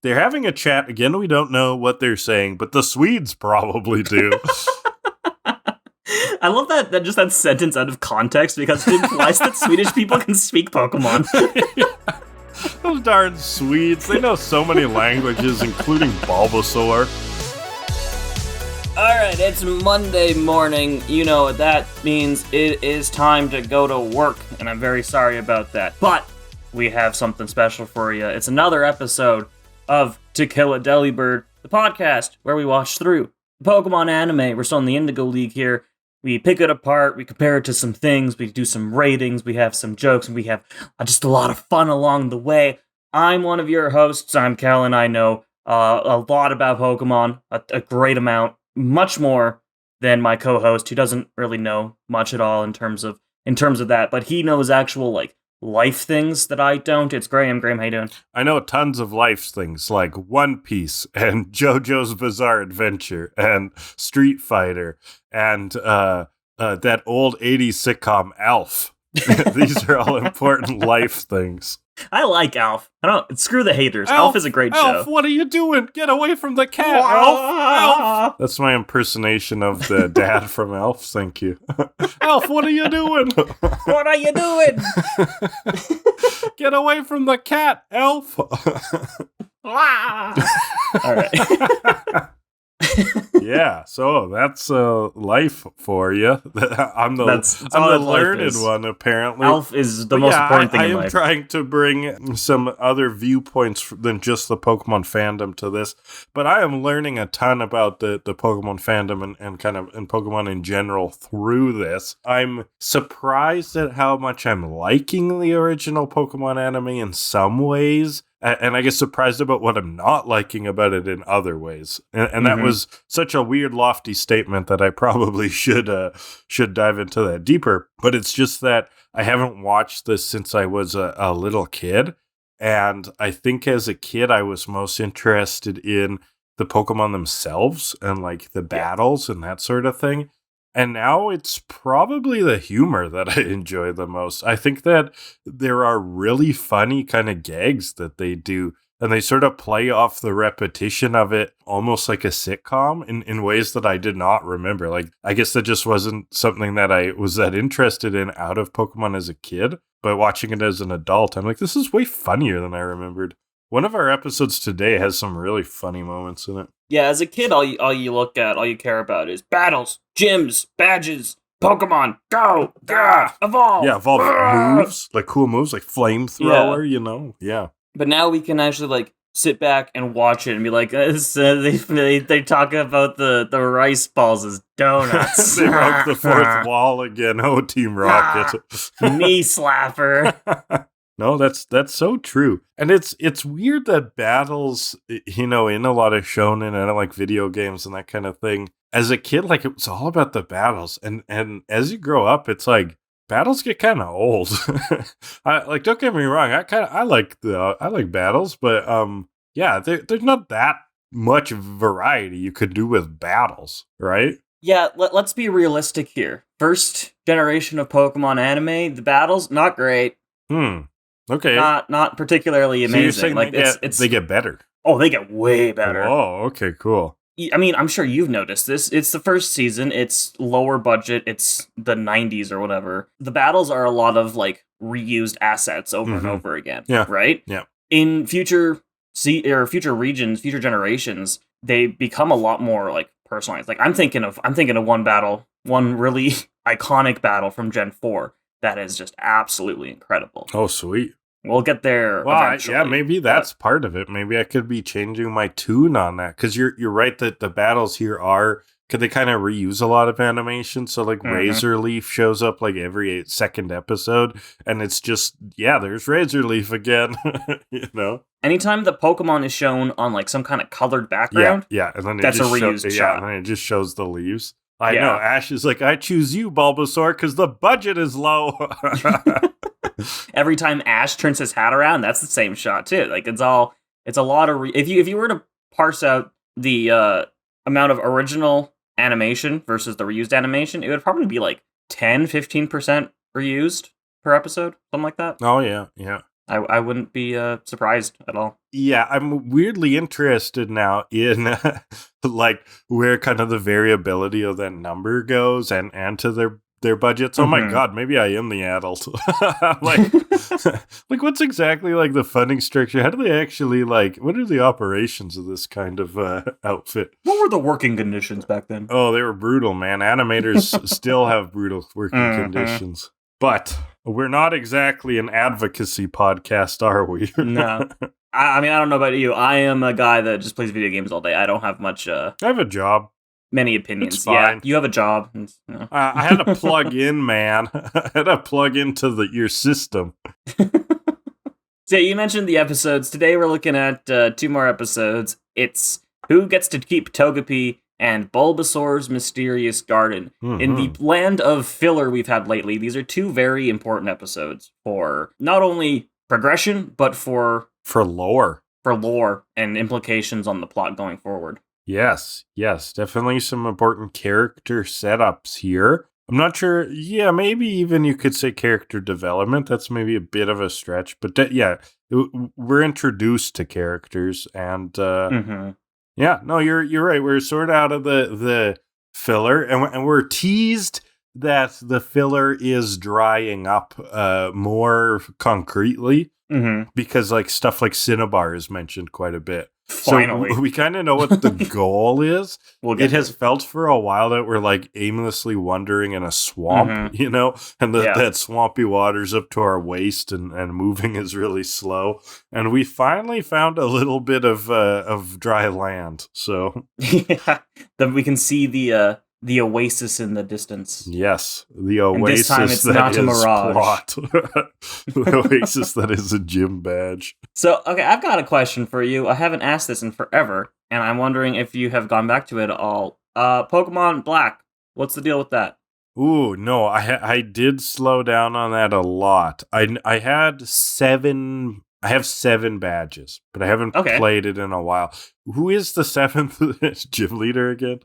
They're having a chat. Again, we don't know what they're saying, but the Swedes probably do. I love that sentence out of context because it implies that Swedish people can speak Pokemon. Those darn Swedes. They know so many languages, including Bulbasaur. Alright, it's Monday morning. You know what that means. It is time to go to work, and I'm very sorry about that. But we have something special for you. It's another episode of To Kill A Delibird, the podcast where we watch through the Pokemon anime. We're still in the Indigo League here. We pick it apart, we compare it to some things, we do some ratings, we have some jokes, and we have just a lot of fun along the way. I'm one of your hosts. I'm Kellan. I know a lot about Pokemon, a great amount. Much more than my co-host, who doesn't really know much at all in terms of that, but he knows actual life things that I don't. It's Graham. Graham, how you doing? I know tons of life things like One Piece and JoJo's Bizarre Adventure and Street Fighter and that old 80s sitcom Alf. These are all important life things. I like Alf. Screw the haters. Alf is a great show. Alf, what are you doing? Get away from the cat, Alf! That's my impersonation of the dad from Alf. Thank you. Alf, what are you doing? What are you doing? Get away from the cat, Alf! All right. Yeah, so that's life for you. I'm the learned one, apparently. Alf is the most important thing in life. I am trying to bring some other viewpoints than just the Pokemon fandom to this, but I am learning a ton about the Pokemon fandom and kind of and Pokemon in general through this. I'm surprised at how much I'm liking the original Pokemon anime in some ways. And I get surprised about what I'm not liking about it in other ways. And that was such a weird, lofty statement that I probably should dive into that deeper. But it's just that I haven't watched this since I was a little kid. And I think as a kid, I was most interested in the Pokemon themselves and the battles and that sort of thing. And now it's probably the humor that I enjoy the most. I think that there are really funny kind of gags that they do, and they sort of play off the repetition of it almost like a sitcom in ways that I did not remember. I guess that just wasn't something that I was that interested in out of Pokemon as a kid, but watching it as an adult, I'm like, this is way funnier than I remembered. One of our episodes today has some really funny moments in it. Yeah, as a kid, all you care about is battles, gyms, badges, Pokemon, go, evolve. Yeah, evolve moves, cool moves, like flamethrower, yeah. But now we can actually, sit back and watch it and be like, they talk about the rice balls as donuts. They broke the fourth wall again. Oh, Team Rocket. Knee slapper. No, that's so true. And it's weird that battles, in a lot of shonen and video games and that kind of thing. As a kid, it was all about the battles. And as you grow up, it's battles get kind of old. Don't get me wrong, I like battles, but there's not that much variety you could do with battles, right? Yeah, let's be realistic here. First generation of Pokemon anime, the battles not great. Okay. Not particularly amazing. So you're saying they get better. Oh, they get way better. Oh, okay, cool. I mean, I'm sure you've noticed this. It's the first season. It's lower budget. It's the 90s or whatever. The battles are a lot of reused assets over and over again. Yeah. Right? Yeah. In future regions, future generations, they become a lot more personalized. I'm thinking of one really iconic battle from Gen 4 that is just absolutely incredible. Oh, sweet. We'll get there eventually. Yeah, maybe that's part of it. Maybe I could be changing my tune on that, because you're right that the battles here could they kind of reuse a lot of animation? So Razor Leaf shows up every second episode, and it's just, there's Razor Leaf again, Anytime the Pokemon is shown on some kind of colored background, and then that's a reused shot. And then it just shows the leaves. I know, Ash is I choose you, Bulbasaur, because the budget is low. Every time Ash turns his hat around, that's the same shot too. It's a lot of if you were to parse out the amount of original animation versus the reused animation, it would probably be 10-15% reused per episode, something like that. Oh yeah. I wouldn't be surprised at all. Yeah, I'm weirdly interested now in like where kind of the variability of that number goes and to their budgets. Oh my god, maybe I am the adult. like like what's exactly like the funding structure? How do they actually what are the operations of this kind of outfit? What were the working conditions back then? Oh, they were brutal, man. Animators still have brutal working conditions. But we're not exactly an advocacy podcast, are we? No. I mean, I don't know about you. I am a guy that just plays video games all day. I don't have much... I have a job. Many opinions. It's fine. Yeah, you have a job. I had to plug in, man. I had to plug into your system. So you mentioned the episodes. Today we're looking at 2 more episodes. It's Who Gets to Keep Togepi and Bulbasaur's Mysterious Garden. Mm-hmm. In the land of filler we've had lately, these are 2 very important episodes for not only progression, but for lore. For lore and implications on the plot going forward. Yes, definitely some important character setups here. I'm not sure, maybe even you could say character development. That's maybe a bit of a stretch, but we're introduced to characters and yeah, no, you're right. We're sort of out of the filler, and we're teased that the filler is drying up more concretely because stuff like Cinnabar is mentioned quite a bit. Finally. So we kind of know what the goal is. It has felt for a while that we're aimlessly wandering in a swamp, and that swampy water's up to our waist and moving is really slow. And we finally found a little bit of dry land. So yeah, then we can see the oasis in the distance. Yes, the oasis. And this time it's not a mirage. Plot. The oasis that is a gym badge. So, okay, I've got a question for you. I haven't asked this in forever, and I'm wondering if you have gone back to it at all. Pokemon Black, what's the deal with that? Ooh, no, I did slow down on that a lot. I had 7... I have 7 badges, but I haven't played it in a while. Who is the 7th gym leader again?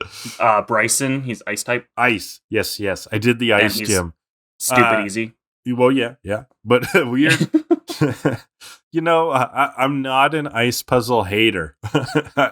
Bryson. He's Ice type. Ice. Yes. I did the Ice gym. Stupid easy. Well, yeah. But weird. I'm not an ice puzzle hater.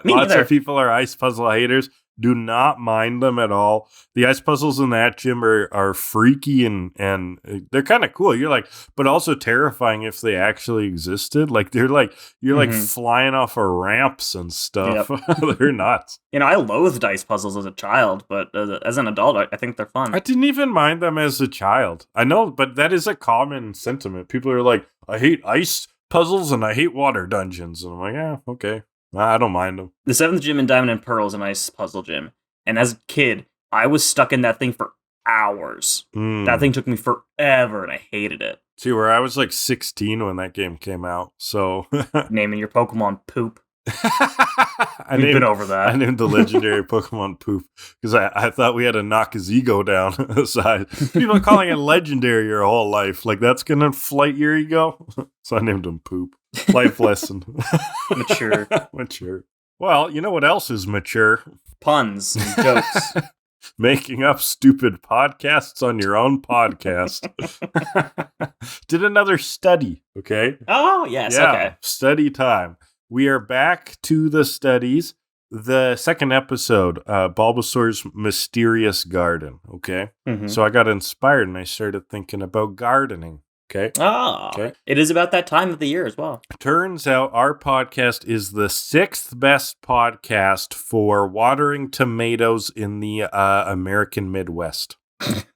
Lots of people are ice puzzle haters. Do not mind them at all. The ice puzzles in that gym are freaky and they're kind of cool. You're but also terrifying if they actually existed. You're flying off of ramps and stuff. Yep. They're nuts. I loathed ice puzzles as a child, but as an adult, I think they're fun. I didn't even mind them as a child. I know, but that is a common sentiment. People are I hate ice puzzles and I hate water dungeons. And I'm yeah, okay. I don't mind them. The 7th gym in Diamond and Pearl is an ice puzzle gym. And as a kid, I was stuck in that thing for hours. That thing took me forever, and I hated it. See, where I was 16 when that game came out, so... Naming your Pokemon Poop. We've been over that. I named the legendary Pokemon Poop, because I thought we had to knock his ego down aside. People are calling it legendary your whole life. That's going to flight your ego? So I named him Poop. Life lesson. Mature. Well, you know what else is mature? Puns and jokes. Making up stupid podcasts on your own podcast. Did another study, okay? Oh, yes, okay. Study time. We are back to the studies. The second episode, Bulbasaur's Mysterious Garden, okay? So I got inspired and I started thinking about gardening. Okay. Okay. It is about that time of the year as well. Turns out our podcast is the 6th best podcast for watering tomatoes in the American Midwest.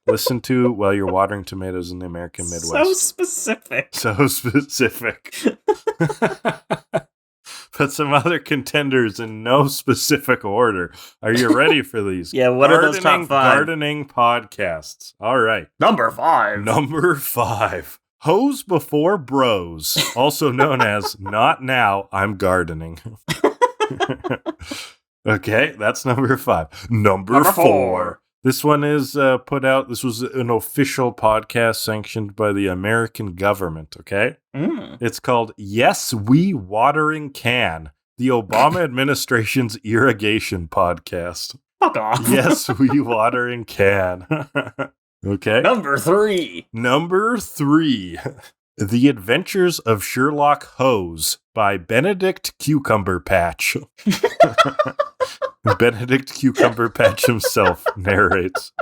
Listen to while you're watering tomatoes in the American Midwest. So specific. But some other contenders in no specific order. Are you ready for these? Yeah, what are those top 5? Gardening podcasts. All right. Number 5. Hose Before Bros, also known as Not Now, I'm Gardening. Okay, that's number 5. Number 4. This one is put out, this was an official podcast sanctioned by the American government, okay? It's called Yes, We Watering Can, the Obama administration's irrigation podcast. Fuck off. Yes, We Watering Can. Okay. Number 3. The Adventures of Sherlock Holmes by Benedict Cucumber Patch. Benedict Cucumber Patch himself narrates.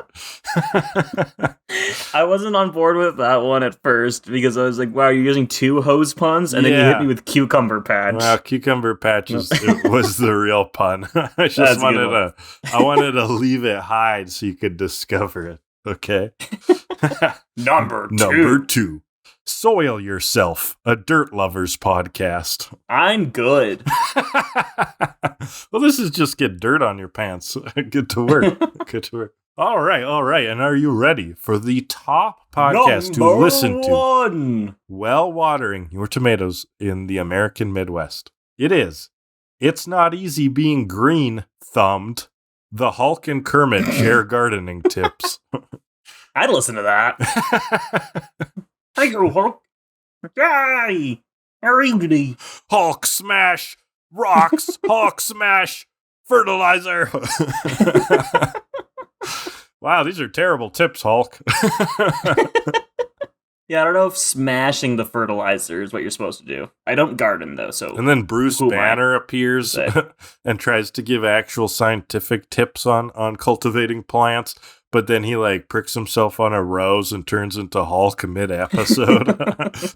I wasn't on board with that one at first because I was like, wow, you're using 2 hose puns? And then you hit me with Cucumber Patch. Well, Cucumber Patch was the real pun. I just wanted to leave it hide so you could discover it. Okay. Number 2. Number 2. Soil Yourself, a Dirt Lovers podcast. I'm good. Well, this is just get dirt on your pants. Good to work. Good to work. All right. And are you ready for the top podcast to listen to while watering your tomatoes in the American Midwest? It is It's Not Easy Being Green, thumbed. The Hulk and Kermit share gardening tips. I'd listen to that. Hey, Hulk. Yay! Hurry. Hulk smash rocks. Hulk smash fertilizer. Wow, these are terrible tips, Hulk. Yeah, I don't know if smashing the fertilizer is what you're supposed to do. I don't garden, though, so... And then Bruce Banner appears and tries to give actual scientific tips on cultivating plants, but then he, pricks himself on a rose and turns into Hulk mid-episode.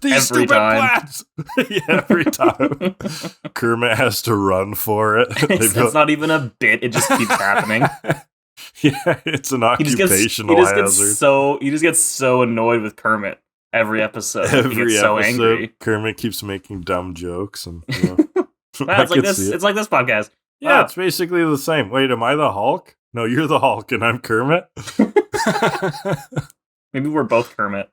These every stupid time. plants! Yeah, every time. Kermit has to run for it. It's not even a bit, it just keeps happening. Yeah, it's an occupational hazard. He just gets so annoyed with Kermit every episode. He gets so angry. Kermit keeps making dumb jokes, and Wow, it's like this. It's like this podcast. Yeah, It's basically the same. Wait, am I the Hulk? No, you're the Hulk, and I'm Kermit. Maybe we're both Kermit.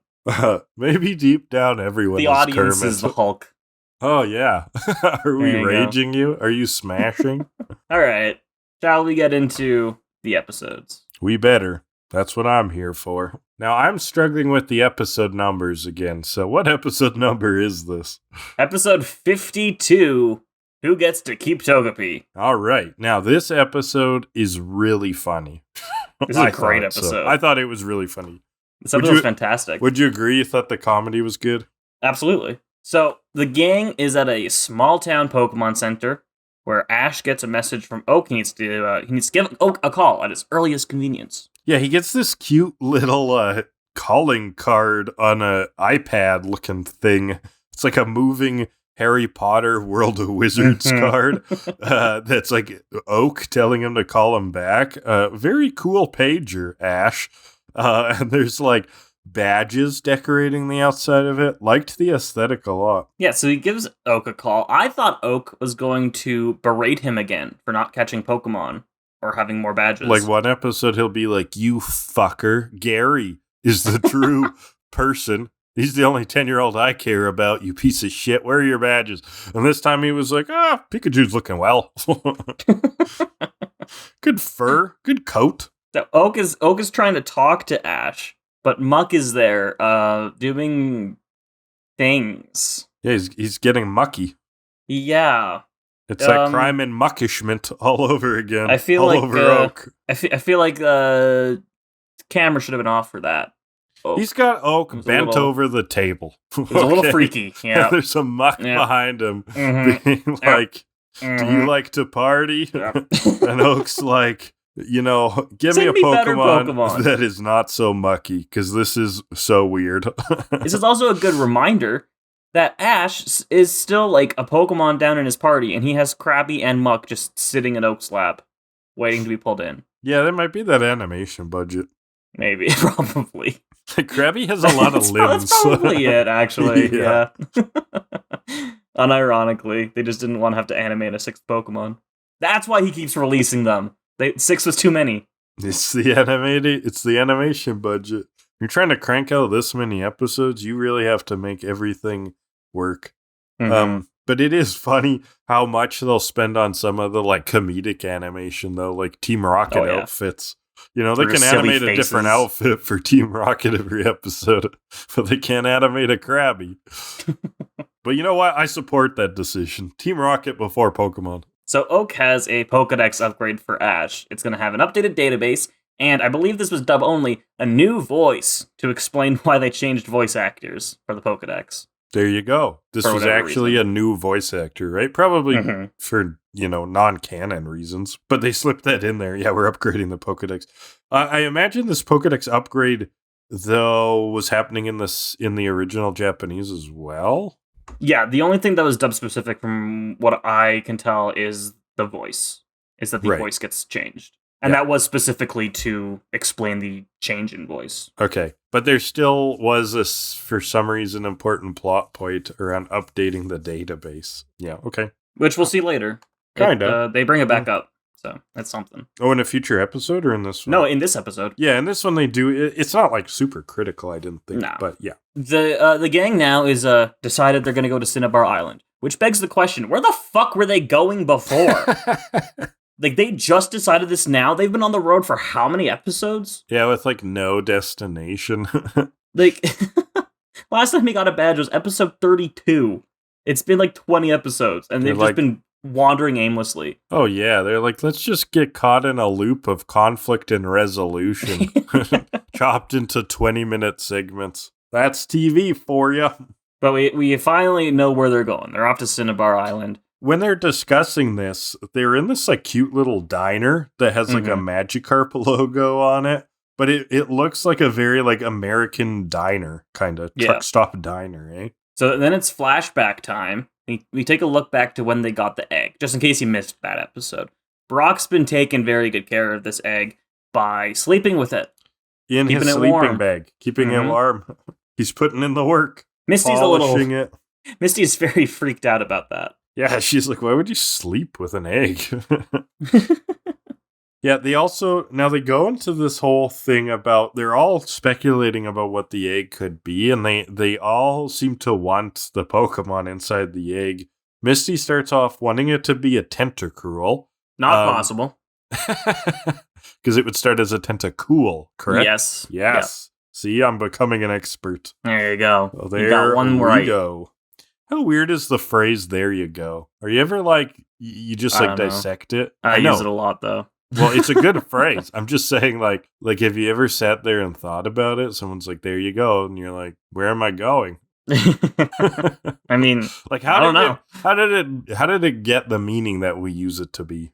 Maybe deep down, everyone. The is audience Kermit. is the Hulk. Oh yeah. Are we raging you? Are you smashing? All right. Shall we get into the episodes? We better. That's what I'm here for. Now, I'm struggling with the episode numbers again, so what episode number is this? Episode 52, Who Gets to Keep Togepi? All right. Now, this episode is really funny. This is a great episode. So. I thought it was really funny. This episode was fantastic. Would you agree you thought the comedy was good? Absolutely. So, the gang is at a small-town Pokemon Center, where Ash gets a message from Oak. He needs to give Oak a call at his earliest convenience. Yeah, he gets this cute little calling card on a iPad-looking thing. It's like a moving Harry Potter World of Wizards card that's like Oak telling him to call him back. Very cool pager, Ash. And there's badges decorating the outside of it. Liked the aesthetic a lot. Yeah, so he gives Oak a call. I thought Oak was going to berate him again for not catching Pokemon or having more badges. One episode he'll be like, "You fucker, Gary is the true person. He's the only 10-year-old I care about, you piece of shit. Where are your badges?" And this time he was like, Pikachu's looking well. Good fur, good coat. So Oak is trying to talk to Ash, but Muck is there, doing things. Yeah, he's getting mucky. Yeah. It's like crime and muckishment all over again. I feel all like over Oak. I feel like camera should have been off for that. Oak. He's got Oak bent over the table. It's a little freaky. Yeah. There's some muck behind him, being like, "Do you like to party?" Yep. And Oak's like, give me a Pokemon that is not so mucky, because this is so weird. This is also a good reminder that Ash is still a Pokemon down in his party, and he has Krabby and Muck just sitting in Oak's lap, waiting to be pulled in. Yeah, there might be that animation budget. Maybe, probably. Krabby has a lot of limbs. That's probably it, actually. Yeah. Unironically, they just didn't want to have to animate a 6th Pokemon. That's why he keeps releasing them. 6 was too many. It's the animation budget. You're trying to crank out this many episodes, you really have to make everything work. Mm-hmm. But it is funny how much they'll spend on some of the comedic animation, though, like Team Rocket outfits. They can animate a different outfit for Team Rocket every episode, but they can't animate a Krabby. But you know what? I support that decision. Team Rocket before Pokemon. So Oak has a Pokedex upgrade for Ash. It's going to have an updated database, and I believe this was dub only, a new voice to explain why they changed voice actors for the Pokedex. There you go. This For was whatever actually reason. a new voice actor, right? Probably Mhm. for, non-canon reasons. But they slipped that in there. Yeah, we're upgrading the Pokedex. I imagine this Pokedex upgrade, though, was happening in the original Japanese as well. Yeah, the only thing that was dub specific from what I can tell is the voice. Is that the Right. voice gets changed. And Yeah. that was specifically to explain the change in voice. Okay. But there still was this, for some reason, important plot point around updating the database. Yeah, okay. Which we'll see later. Kinda. They bring it back up. So that's something. Oh, in a future episode or in this one? No, in this episode. Yeah, in this one they do. It's not like super critical, I didn't think. No. But yeah. The gang now is decided they're going to go to Cinnabar Island. Which begs the question, where the fuck were they going before? Like, they just decided this now? They've been on the road for how many episodes? Yeah, with like no destination. Like, last time he got a badge was episode 32. It's been like 20 episodes, and they've They're just been wandering aimlessly. Oh yeah, they're like, let's just get caught in a loop of conflict and resolution, chopped into 20-minute segments. That's TV for you. But we finally know where they're going. They're off to Cinnabar Island. When they're discussing this, they're in this like cute little diner that has like a Magikarp logo on it, but it looks like a very like American diner kind of truck stop diner, eh? So then it's flashback time. We take a look back to when they got the egg, just in case you missed that episode. Brock's been taking very good care of this egg by sleeping with it. In his sleeping bag, keeping it warm. He's putting in the work. Misty's polishing it. Misty's very freaked out about that. Yeah, she's like, why would you sleep with an egg? Yeah, they go into this whole thing about, they're all speculating about what the egg could be, and they all seem to want the Pokemon inside the egg. Misty starts off wanting it to be a Tentacruel. Not possible. Because it would start as a Tentacool, correct? Yes. Yes. Yep. See, I'm becoming an expert. There you go. Well, there you got one right. Go. How weird is the phrase, there you go? Are you ever like, you just like dissect it? I use it a lot, though. Well, it's a good phrase. I'm just saying, like, have you ever sat there and thought about it? Someone's like, there you go. And you're like, where am I going? I mean, like, how did it get the meaning that we use it to be?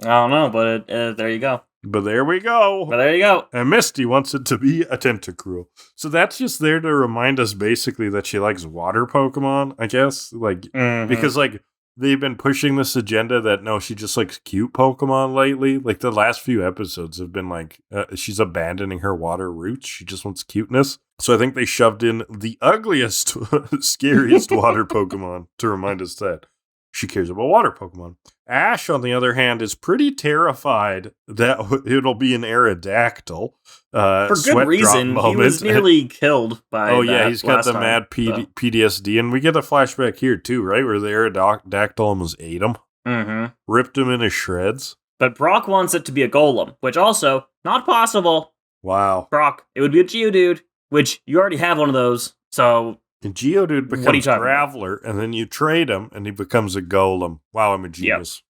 I don't know, but there you go. But there we go. But there you go. And Misty wants it to be a Tentacruel. So that's just there to remind us basically that she likes water Pokemon, I guess. Like, because, like, they've been pushing this agenda that, no, she just likes cute Pokemon lately. Like, the last few episodes have been like, she's abandoning her water roots. She just wants cuteness. So I think they shoved in the ugliest, scariest water Pokemon to remind us that she cares about water Pokemon. Ash, on the other hand, is pretty terrified that it'll be an Aerodactyl. For good reason. He was nearly killed by Oh, yeah, he's got the mad PTSD. And we get a flashback here, too, right? Where the Aerodactyl almost ate him. Mm-hmm. Ripped him into shreds. But Brock wants it to be a Golem, which also, not possible. Wow. Brock, it would be a Geodude, which you already have one of those, so... And Geodude becomes Graveler, and then you trade him, and he becomes a Golem. Wow, I'm a genius.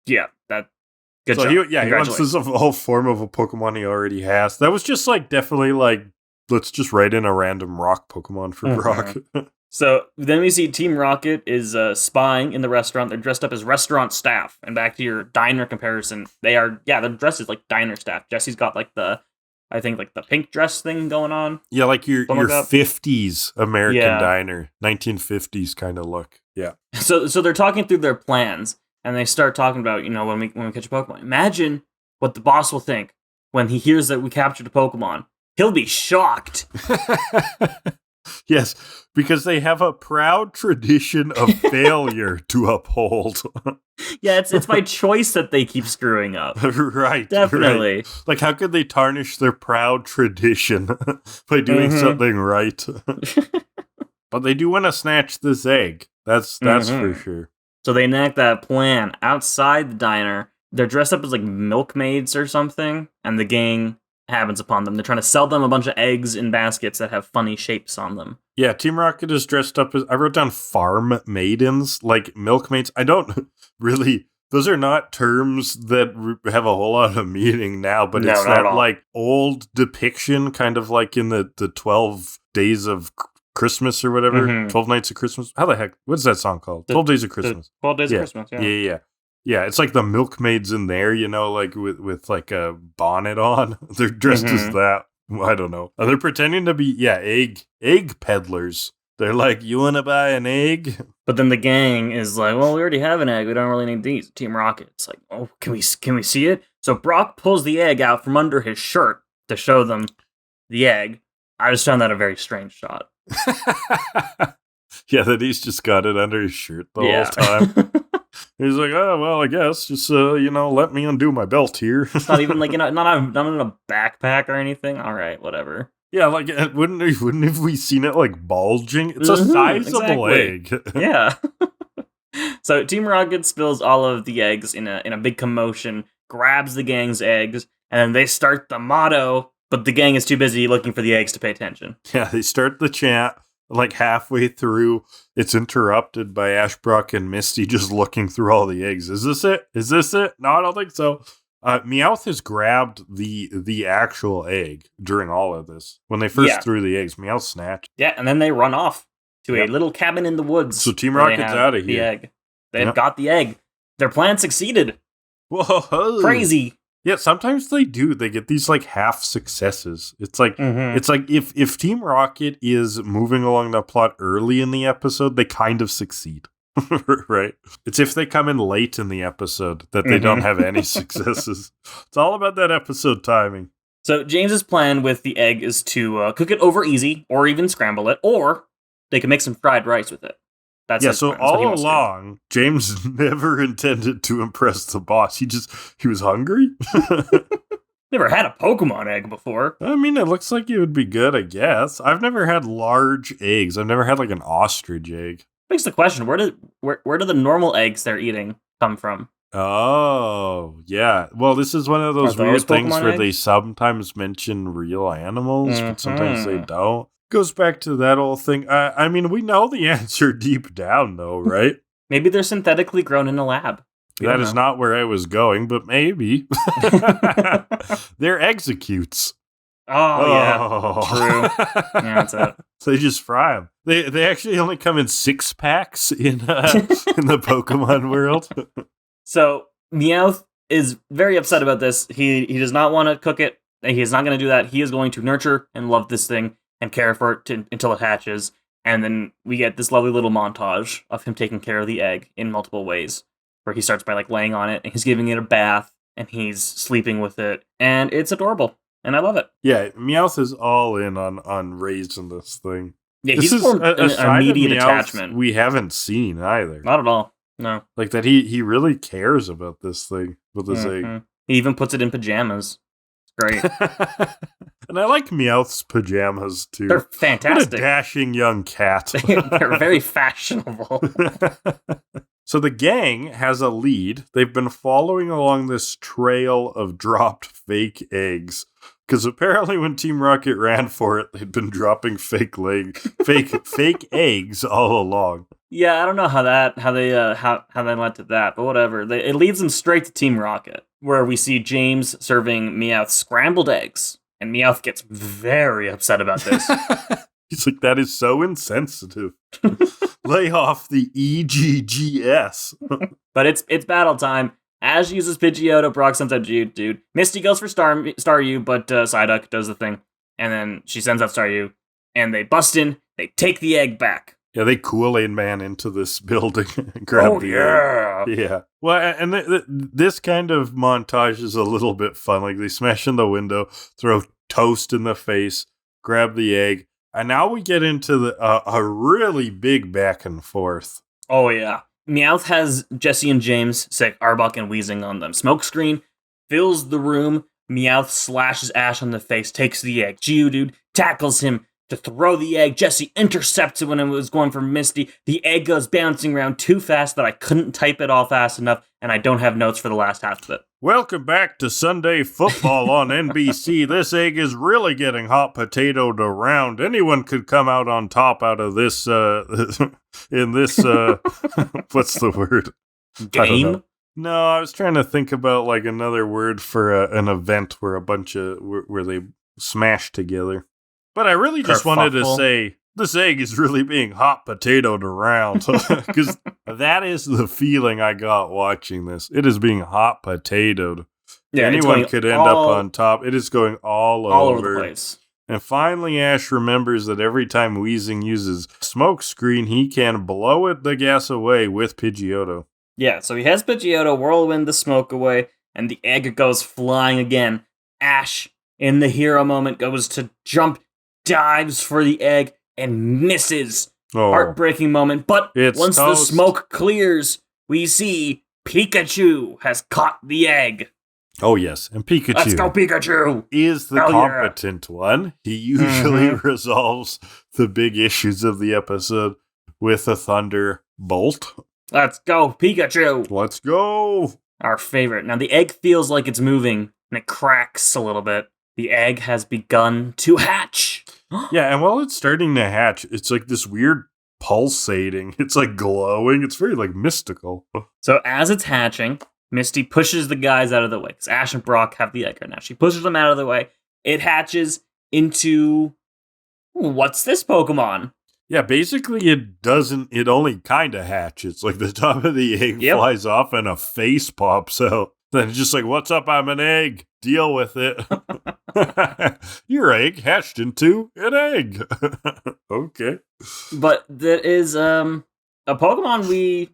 Yep. Yeah, good job. He wants this whole form of a Pokemon he already has. That was just, like, definitely, like, let's just write in a random rock Pokemon for Brock. So, then we see Team Rocket is spying in the restaurant. They're dressed up as restaurant staff. And back to your diner comparison, they're dressed as, like, diner staff. Jesse's got, like, the pink dress thing going on. Yeah, like your 50s American diner, 1950s kind of look. Yeah. So they're talking through their plans, and they start talking about, when we catch a Pokemon. Imagine what the boss will think when he hears that we captured a Pokemon. He'll be shocked. Yes, because they have a proud tradition of failure to uphold. Yeah, it's by choice that they keep screwing up. Right. Definitely. Right. Like, how could they tarnish their proud tradition by doing something right? But they do want to snatch this egg. That's for sure. So they enact that plan outside the diner. They're dressed up as, like, milkmaids or something, and the gang happens upon them. They're trying to sell them a bunch of eggs in baskets that have funny shapes on them. Yeah, Team Rocket is dressed up as, I wrote down farm maidens, like milkmaids. I don't really, those are not terms that have a whole lot of meaning now, but it's that, like, old depiction, kind of like in the 12 Days of Christmas or whatever. Mhm. 12 Nights of Christmas. How the heck? What's that song called? 12 Days of Christmas. 12 Days Yeah. of Christmas, yeah. Yeah. Yeah, it's like the milkmaids in there, you know, like with like a bonnet on. They're dressed as that. I don't know. And they're pretending to be, egg peddlers. They're like, you want to buy an egg? But then the gang is like, well, we already have an egg. We don't really need these. Team Rocket. It's like, oh, can we see it? So Brock pulls the egg out from under his shirt to show them the egg. I just found that a very strange shot. Yeah, that he's just got it under his shirt the whole time. He's like, oh, well, I guess. Just, let me undo my belt here. It's not even like, not in a backpack or anything. All right, whatever. Yeah, like, wouldn't have we seen it, like, bulging? It's a sizable egg. Yeah. So Team Rocket spills all of the eggs in a big commotion, grabs the gang's eggs, and then they start the motto, but the gang is too busy looking for the eggs to pay attention. Yeah, they start the chant. Like halfway through, it's interrupted by Ash, Brock, and Misty just looking through all the eggs. Is this it? Is this it? No, I don't think so. Meowth has grabbed the actual egg during all of this. When they first threw the eggs, Meowth snatched. Yeah, and then they run off to a little cabin in the woods. So Team Rocket's out of here. The egg. They've got the egg. Their plan succeeded. Whoa! Crazy. Yeah, sometimes they do. They get these like half successes. It's like it's like if Team Rocket is moving along the plot early in the episode, they kind of succeed. Right? It's if they come in late in the episode that they don't have any successes. It's all about that episode timing. So James's plan with the egg is to cook it over easy, or even scramble it, or they can make some fried rice with it. That's so all along, James never intended to impress the boss. He was hungry. Never had a Pokemon egg before. I mean, it looks like it would be good, I guess. I've never had large eggs. I've never had like an ostrich egg. Makes the question, where do the normal eggs they're eating come from? Oh, yeah. Well, this is one of those weird things Pokemon where eggs? they sometimes mention real animals, but sometimes they don't. Goes back to that old thing. I mean, we know the answer deep down, though, right? Maybe they're synthetically grown in a lab. That is not where I was going, but maybe. They're executes. Oh, yeah. True. Yeah, that's it. So they just fry them. They actually only come in 6-packs in the Pokemon world. So Meowth is very upset about this. He does not want to cook it. He is not going to do that. He is going to nurture and love this thing and care for it until it hatches. And then we get this lovely little montage of him taking care of the egg in multiple ways, where he starts by like laying on it and he's giving it a bath and he's sleeping with it. And it's adorable. And I love it. Yeah, Meowth is all in on raising this thing. Yeah, he's formed an immediate attachment. We haven't seen either. Not at all. No. Like that he really cares about this thing with his egg. He even puts it in pajamas. It's great. And I like Meowth's pajamas too. They're fantastic. What a dashing young cat. They're very fashionable. So the gang has a lead. They've been following along this trail of dropped fake eggs. Because apparently when Team Rocket ran for it, they'd been dropping fake eggs all along. Yeah, I don't know how they led to that, but whatever. It leads them straight to Team Rocket, where we see James serving Meowth scrambled eggs, and Meowth gets very upset about this. He's like, that is so insensitive. Lay off the EGGS. But it's battle time. Ash uses Pidgeotto, Brock sends out Geodude. Misty goes for Staryu, but Psyduck does the thing. And then she sends out Staryu, and they bust in, they take the egg back. Yeah, they Kool-Aid Man into this building and grab the egg. Yeah. Well, and this kind of montage is a little bit fun. Like, they smash in the window, throw toast in the face, grab the egg, and now we get into a really big back and forth. Oh, yeah. Meowth has Jesse and James sick, Arbok and Weezing on them. Smokescreen fills the room. Meowth slashes Ash on the face, takes the egg. Geodude tackles him to throw the egg. Jesse intercepts it when it was going for Misty. The egg goes bouncing around too fast that I couldn't type it all fast enough, and I don't have notes for the last half of it. Welcome back to Sunday Football on NBC. This egg is really getting hot potatoed around. Anyone could come out on top out of this, in this, what's the word? Game? No, I was trying to think about like another word for an event where a bunch of, where they smash together. But I really just wanted to say this egg is really being hot potatoed around. Because that is the feeling I got watching this. It is being hot potatoed. Yeah, anyone could end up on top. It is going all over the place. And finally, Ash remembers that every time Weezing uses smoke screen, he can blow the gas away with Pidgeotto. Yeah, so he has Pidgeotto whirlwind the smoke away, and the egg goes flying again. Ash, in the hero moment, goes to jump, dives for the egg, and misses. Oh, heartbreaking moment, but once the toast. smoke clears, we see Pikachu has caught the egg. Oh, yes. And Pikachu. Let's go, Pikachu! Is the competent one. He usually resolves the big issues of the episode with a thunder bolt. Let's go, Pikachu! Let's go! Our favorite. Now, the egg feels like it's moving, and it cracks a little bit. The egg has begun to hatch. Yeah, and while it's starting to hatch, it's like this weird pulsating. It's like glowing. It's very like mystical. So as it's hatching, Misty pushes the guys out of the way, because Ash and Brock have the egg right now. She pushes them out of the way. It hatches into... What's this Pokemon? Yeah, basically it only kind of hatches. Like the top of the egg flies off and a face pops out. Then it's just like, what's up? I'm an egg. Deal with it. Your egg hatched into an egg. Okay. But that is a Pokemon we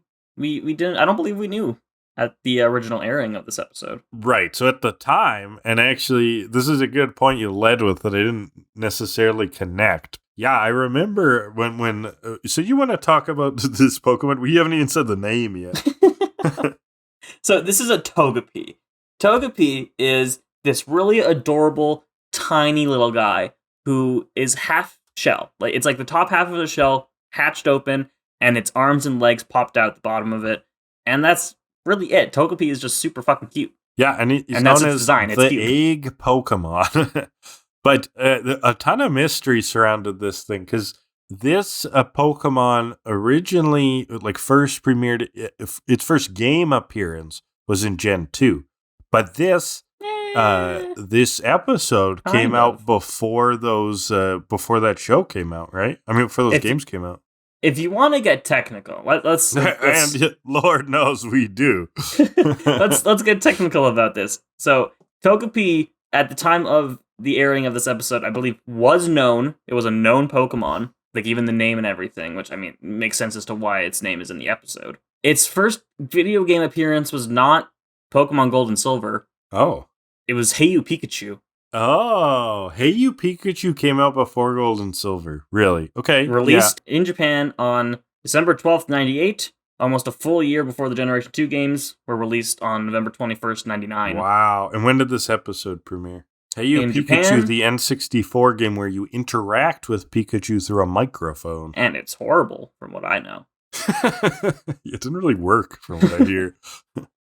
didn't, I don't believe we knew at the original airing of this episode. Right. So at the time, and actually this is a good point you led with that I didn't necessarily connect. Yeah, I remember when so you want to talk about this Pokemon? We haven't even said the name yet. So this is a Togepi. Togepi is this really adorable, tiny little guy who is half shell. Like it's like the top half of the shell hatched open, and its arms and legs popped out the bottom of it, and that's really it. Togepi is just super fucking cute. Yeah, and he's known that's its as design. It's the cute. egg Pokemon. But a ton of mystery surrounded this thing because this Pokemon originally, like, first premiered, its first game appearance was in Gen 2. But this episode came out before before that show came out, right? I mean, before those games came out. If you want to get technical, let's and Lord knows we do. let's get technical about this. So Togepi, at the time of the airing of this episode, I believe was known. It was a known Pokemon, like even the name and everything, which I mean makes sense as to why its name is in the episode. Its first video game appearance was not Pokemon Gold and Silver. Oh. It was Hey You Pikachu. Oh, Hey You Pikachu came out before Gold and Silver. Really? Okay. Released in Japan on December 12th, 98. Almost a full year before the Generation 2 games were released on November 21st, 99. Wow. And when did this episode premiere? Hey You in Pikachu, Japan, the N64 game where you interact with Pikachu through a microphone. And it's horrible, from what I know. It didn't really work, from what I hear.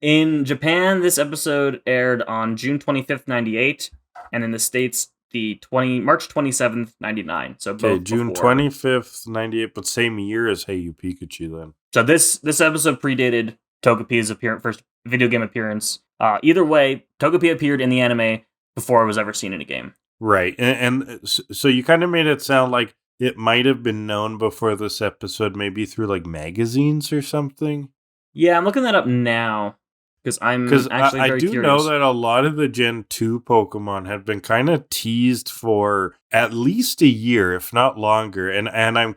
In Japan, this episode aired on June 25th, 98, and in the States, March 27th, 99. So both June before. 25th, 98, but same year as Hey You Pikachu then. So this episode predated Togepi's first video game appearance. Either way, Togepi appeared in the anime before it was ever seen in a game. Right. And so you kind of made it sound like it might have been known before this episode, maybe through like magazines or something. Yeah, I'm looking that up now because I'm actually very curious. I do know that a lot of the Gen 2 Pokemon have been kind of teased for at least a year, if not longer. And I'm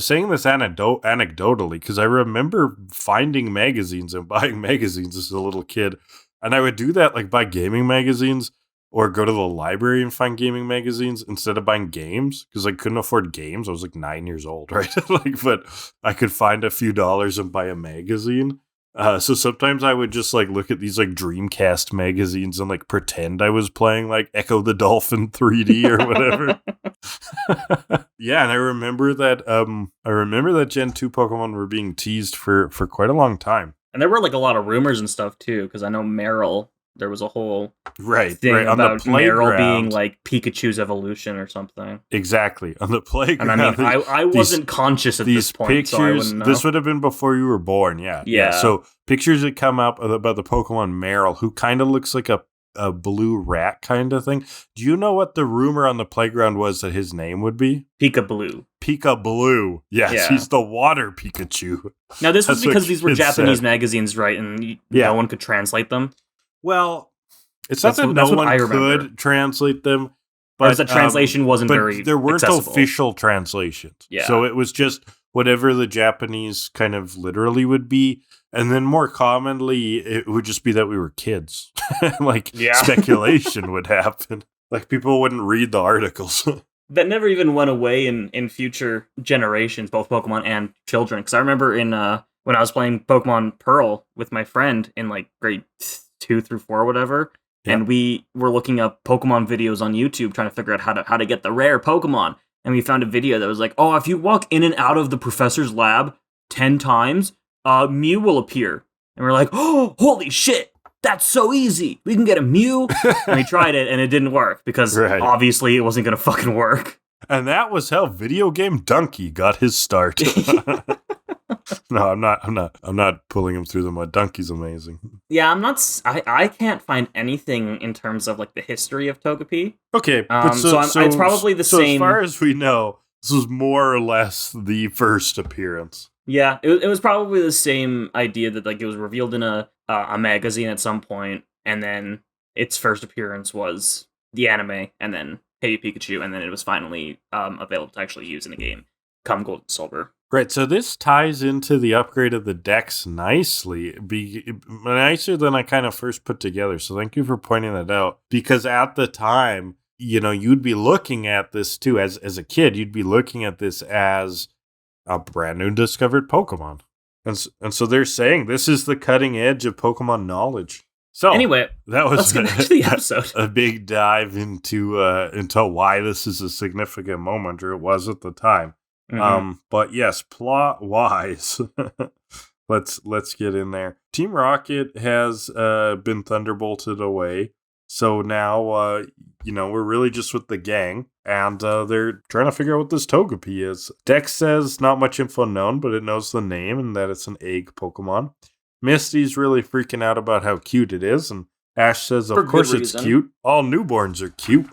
saying this anecdotally because I remember finding magazines and buying magazines as a little kid. And I would do that, like, buy gaming magazines or go to the library and find gaming magazines instead of buying games because I couldn't afford games. I was like 9 years old, right? But I could find a few dollars and buy a magazine. So sometimes I would just like look at these like Dreamcast magazines and like pretend I was playing like Echo the Dolphin 3D or whatever. Yeah, and I remember that Gen 2 Pokemon were being teased for quite a long time. And there were like a lot of rumors and stuff too, because I know Meryl, there was a whole thing on about the playground. Meryl being like Pikachu's evolution or something. Exactly, on the playground. And I mean, I wasn't conscious at this point, pictures, so I wouldn't know. This would have been before you were born, yeah. So pictures that come up about the Pokemon Meryl, who kind of looks like a a blue rat kind of thing. Do you know what the rumor on the playground was that his name would be? Pika-Blue. Pika-Blue. Yes, Yeah. he's the water Pikachu. Now, this was That's what because these were kids Japanese said. magazines, right? And Yeah. no one could translate them. Well, it's not that That's no what I one remember. could translate them, Or but the translation wasn't but very there weren't accessible. official translations. Yeah. So it was just whatever the Japanese kind of literally would be. And then more commonly, it would just be that we were kids. Like, Yeah. speculation would happen. Like, people wouldn't read the articles. That never even went away in future generations, both Pokemon and children. Because I remember in when I was playing Pokemon Pearl with my friend in like grade 2 through 4 or whatever, and we were looking up Pokemon videos on YouTube trying to figure out how to get the rare Pokemon. And we found a video that was like, oh, if you walk in and out of the professor's lab 10 times, Mew will appear. And we're like, oh, holy shit, that's so easy. We can get a Mew. And we tried it, and it didn't work because obviously it wasn't going to fucking work. And that was how Video Game Donkey got his start. No, I'm not pulling him through the mud. Donkey's amazing. Yeah, I can't find anything in terms of like the history of Togepi. Okay, it's probably the same. As far as we know, this was more or less the first appearance. Yeah, it was probably the same idea that like it was revealed in a magazine at some point, and then its first appearance was the anime, and then Hey Pikachu, and then it was finally available to actually use in a game come Gold and Silver. Right, so this ties into the upgrade of the decks nicely, nicer than I kind of first put together. So thank you for pointing that out. Because at the time, you know, you'd be looking at this too, as a kid, you'd be looking at this as a brand new discovered Pokemon. And so they're saying this is the cutting edge of Pokemon knowledge. So anyway, that was let's get back to the episode. A big dive into why this is a significant moment, or it was at the time. Mm-hmm. But yes, plot wise, let's get in there. Team Rocket has been thunderbolted away, so now we're really just with the gang, and they're trying to figure out what this Togepi is. Dex says not much info known, but it knows the name and that it's an egg Pokemon. Misty's really freaking out about how cute it is, and Ash says, of course it's cute. All newborns are cute.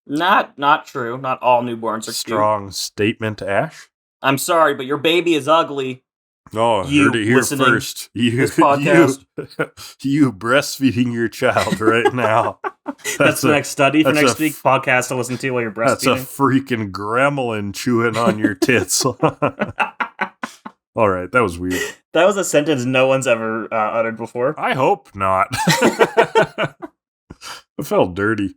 Not true. Not all newborns are Strong cute. Statement, Ash. I'm sorry, but your baby is ugly. Oh, you heard it here first. This podcast. You breastfeeding your child right now. That's the next study for next week. Podcast to listen to while you're breastfeeding. That's a freaking gremlin chewing on your tits. All right, that was weird. That was a sentence no one's ever uttered before. I hope not. It felt dirty.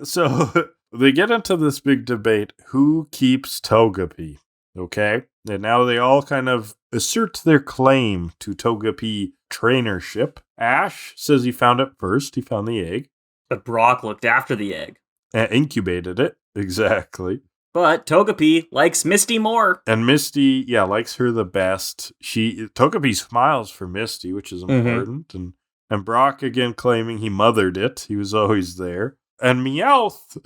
So they get into this big debate. Who keeps Togepi? Okay. And now they all kind of assert their claim to Togepi trainership. Ash says he found it first. He found the egg. But Brock looked after the egg. And incubated it. Exactly. But Togepi likes Misty more. And Misty, likes her the best. Togepi smiles for Misty, which is important. Mm-hmm. And Brock again claiming he mothered it. He was always there. And Meowth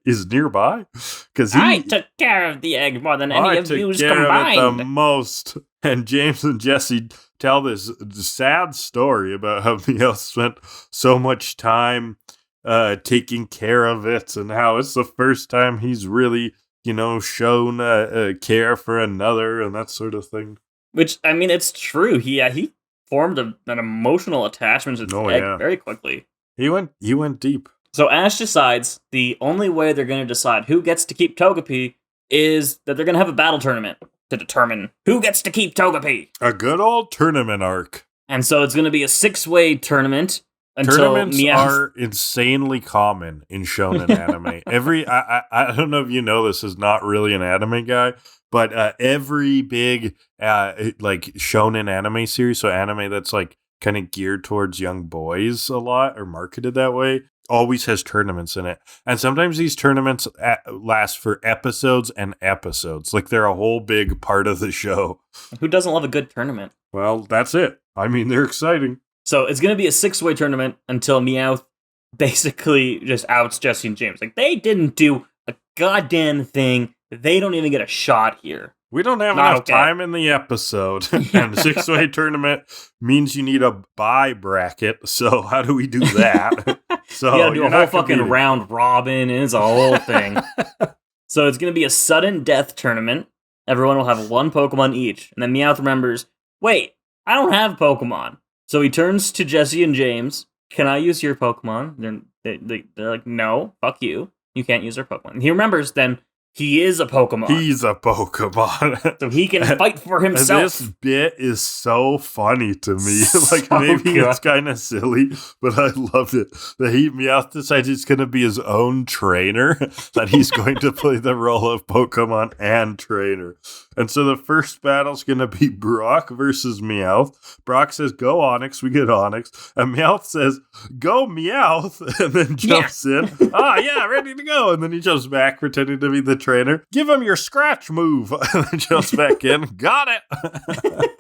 is nearby because I took care of the egg more than any of you combined. Of it the most. And James and Jesse tell this sad story about how Meowth spent so much time taking care of it, and how it's the first time he's really, shown care for another and that sort of thing. Which, I mean, it's true. He formed an emotional attachment to the egg very quickly. He went deep. So Ash decides the only way they're going to decide who gets to keep Togepi is that they're going to have a battle tournament to determine who gets to keep Togepi. A good old tournament arc. And so it's going to be a 6-way tournament. Tournaments are insanely common in shonen anime. I don't know if you know this, is not really an anime guy, but every big shonen anime series, so anime that's like kind of geared towards young boys a lot or marketed that way, always has tournaments in it. And sometimes these tournaments last for episodes and episodes. Like they're a whole big part of the show. Who doesn't love a good tournament? Well, that's it. I mean, they're exciting. So it's going to be a 6-way tournament until Meowth basically just outs Jesse and James. Like, they didn't do a goddamn thing. They don't even get a shot here. We don't have enough time in the episode. And the 6-way tournament means you need a buy bracket. So how do we do that? So you gotta do you're a whole not fucking competing. round robin, and it's a whole thing. So it's gonna be a sudden death tournament. Everyone will have one Pokemon each, and then Meowth remembers, wait, I don't have Pokemon. So he turns to Jesse and James. Can I use your Pokemon? They're like, no, fuck you. You can't use our Pokemon. And he remembers then he is a Pokemon. He's a Pokemon. So he can fight for himself. This bit is so funny to me. Like, So maybe good. it's kind of silly, but I loved it. That Meowth decides he's going to be his own trainer, that he's going to play the role of Pokemon and trainer. And so the first battle's going to be Brock versus Meowth. Brock says, go Onix. We get Onix. And Meowth says, go Meowth. And then jumps in. Yeah, ready to go. And then he jumps back, pretending to be the trainer. Give him your scratch move. And then jumps back in. Got it.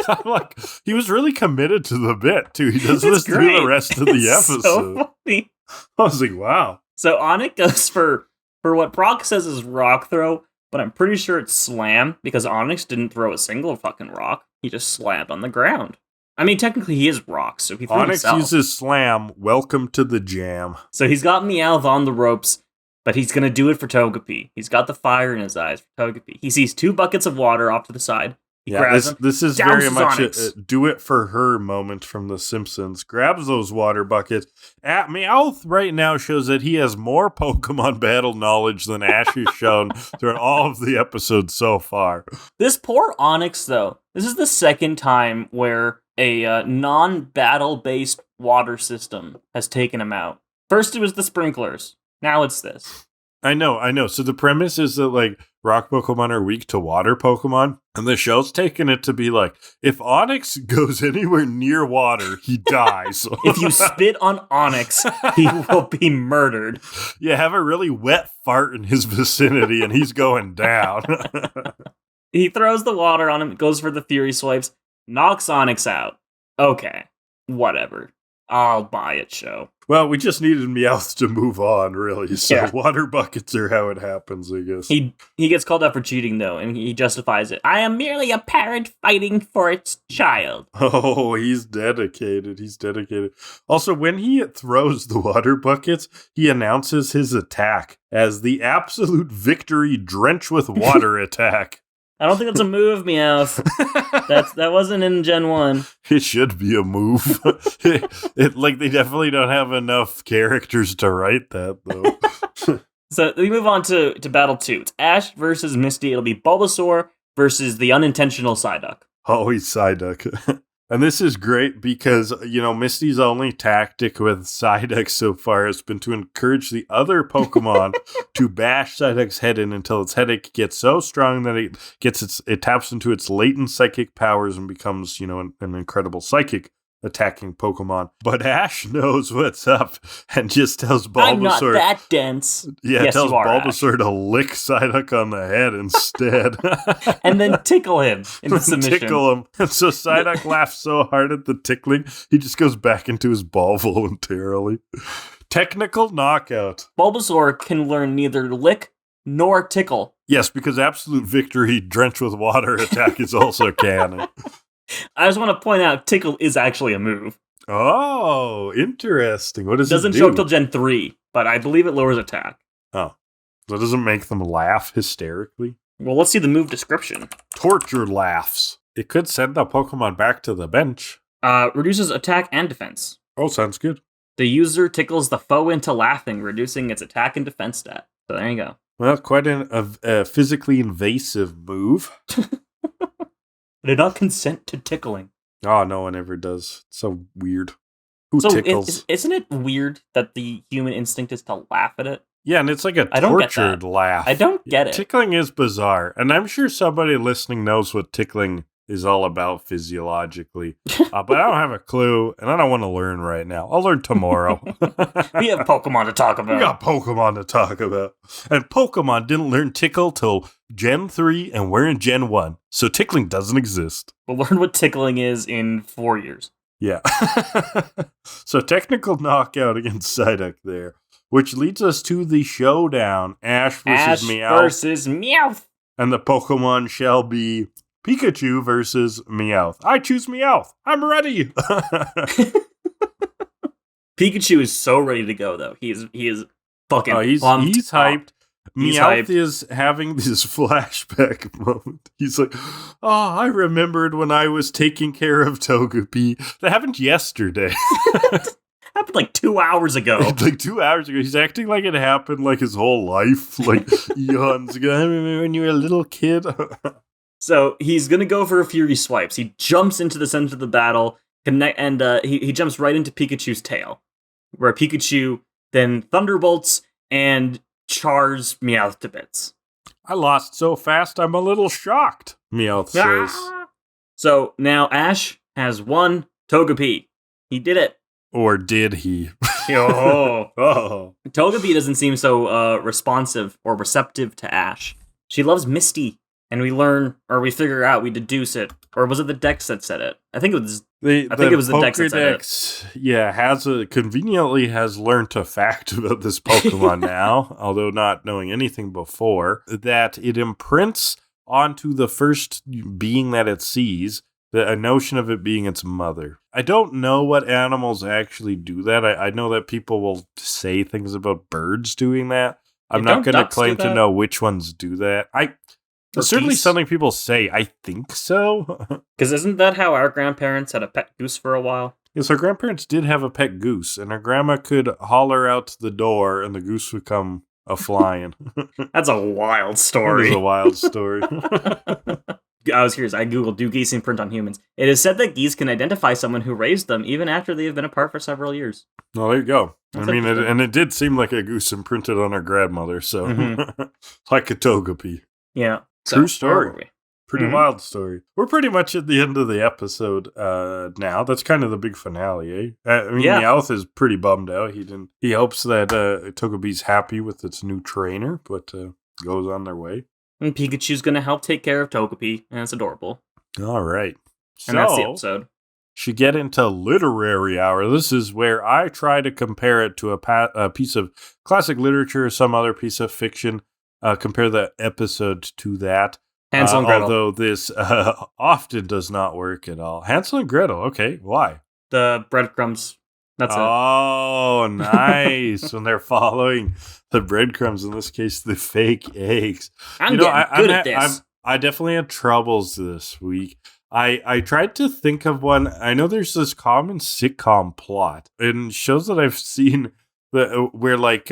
I'm like, he was really committed to the bit, too. He does this through the rest of the episode. So funny. I was like, wow. So Onix goes for what Brock says is rock throw, but I'm pretty sure it's slam, because Onix didn't throw a single fucking rock. He just slammed on the ground. I mean, technically he is rock, so he threw Onix himself. uses slam. Welcome to the jam. So he's got Meowth on the ropes, but he's going to do it for Togepi. He's got the fire in his eyes for Togepi. He sees 2 buckets of water off to the side. He grabs them. This is douses very much a Onix. do it for her moment from The Simpsons. Grabs those water buckets. Meowth right now shows that he has more Pokemon battle knowledge than Ash has shown throughout all of the episodes so far. This poor Onix, though, this is the second time where a non-battle-based water system has taken him out. First it was the sprinklers. Now it's this. I know. So the premise is that, like, rock Pokemon are weak to water Pokemon. And the show's taken it to be like, if Onix goes anywhere near water, he dies. If you spit on Onix, he will be murdered. You have a really wet fart in his vicinity and he's going down. He throws the water on him, goes for the Fury Swipes, knocks Onix out. Okay, whatever. I'll buy it, show. Well, we just needed Meowth to move on, really. So Yeah. water buckets are how it happens, I guess. He gets called out for cheating, though, and he justifies it. I am merely a parent fighting for its child. Oh, he's dedicated. Also, when he throws the water buckets, he announces his attack as the absolute victory drench with water attack. I don't think that's a move, Meowth. That wasn't in Gen 1. It should be a move. Like, they definitely don't have enough characters to write that, though. So we move on to Battle 2. It's Ash versus Misty. It'll be Bulbasaur versus the unintentional Psyduck. Oh, he's Psyduck. And this is great because, Misty's only tactic with Psyduck so far has been to encourage the other Pokemon to bash Psyduck's head in until its headache gets so strong that it taps into its latent psychic powers and becomes, an incredible psychic attacking Pokemon. But Ash knows what's up and just tells Bulbasaur... I'm not that dense. Yeah, Yes, tells you are, Bulbasaur to lick Psyduck on the head instead. And then tickle him into submission. Tickle him. And so Psyduck laughs so hard at the tickling, he just goes back into his ball voluntarily. Technical knockout. Bulbasaur can learn neither lick nor tickle. Yes, because Absolute Victory Drench with Water attack is also canon. I just want to point out, tickle is actually a move. Oh, interesting. What does it Doesn't do? show up till Gen 3, but I believe it lowers attack. Oh, so it doesn't make them laugh hysterically? Well, let's see the move description. Torture laughs. It could send the Pokemon back to the bench. Reduces attack and defense. Oh, sounds good. The user tickles the foe into laughing, reducing its attack and defense stat. So there you go. Well, quite a physically invasive move. I did not consent to tickling. Oh, no one ever does. It's so weird. Who So tickles? isn't it weird that the human instinct is to laugh at it? Yeah, and it's like a I don't get tortured that. laugh. I don't get it. Tickling is bizarre, and I'm sure somebody listening knows what tickling is all about physiologically. But I don't have a clue, and I don't want to learn right now. I'll learn tomorrow. We have Pokemon to talk about. We got Pokemon to talk about. And Pokemon didn't learn tickle till Gen 3, and we're in Gen 1. So tickling doesn't exist. We'll learn what tickling is in 4 years. Yeah. So technical knockout against Psyduck there, which leads us to the showdown. Ash versus Meowth. Versus Meowth. And the Pokemon shall be Pikachu versus Meowth. I choose Meowth. I'm ready. Pikachu is so ready to go, though. He is fucking pumped he's up. hyped. Meowth is having this flashback moment. He's like, oh, I remembered when I was taking care of Togepi. That happened yesterday. Happened like 2 hours ago. Like 2 hours ago. He's acting like it happened like his whole life. Like, eons ago. I remember when you were a little kid. So he's going to go for a Fury Swipes. He jumps into the center of the battle, and he jumps right into Pikachu's tail, where Pikachu then Thunderbolts and chars Meowth to bits. I lost so fast, I'm a little shocked, Meowth says. So now Ash has one Togepi. He did it. Or did he? Oh. Togepi doesn't seem so responsive or receptive to Ash. She loves Misty, and we figure out, we deduce it. Or was it the Dex that said it? I think it was the Dex that said it. Yeah, conveniently has learned a fact about this Pokemon now, although not knowing anything before, that it imprints onto the first being that it sees a notion of it being its mother. I don't know what animals actually do that. I know that people will say things about birds doing that. I'm not going to claim to know which ones do that. It's certainly something people say. I think so. Because isn't that how our grandparents had a pet goose for a while? Yes, our grandparents did have a pet goose, and our grandma could holler out the door, and the goose would come a-flying. That's a wild story. It is a wild story. I was curious. I googled, do geese imprint on humans? It is said that geese can identify someone who raised them, even after they have been apart for several years. Well, there you go. It did seem like a goose imprinted on our grandmother, so like a Togepi. Yeah. True story. Pretty wild story. We're pretty much at the end of the episode now. That's kind of the big finale, eh? Meowth is pretty bummed out. He hopes that Togepi's happy with its new trainer, but goes on their way. And Pikachu's going to help take care of Togepi, and it's adorable. All right. And that's the episode. Should get into literary hour. This is where I try to compare it to a piece of classic literature or some other piece of fiction. Compare the episode to that. Hansel and Gretel. Although this often does not work at all. Hansel and Gretel, okay, why? The breadcrumbs. That's it. Oh, nice. When they're following the breadcrumbs, in this case, the fake eggs. I'm getting good at this. I definitely had troubles this week. I tried to think of one. I know there's this common sitcom plot in shows that I've seen where like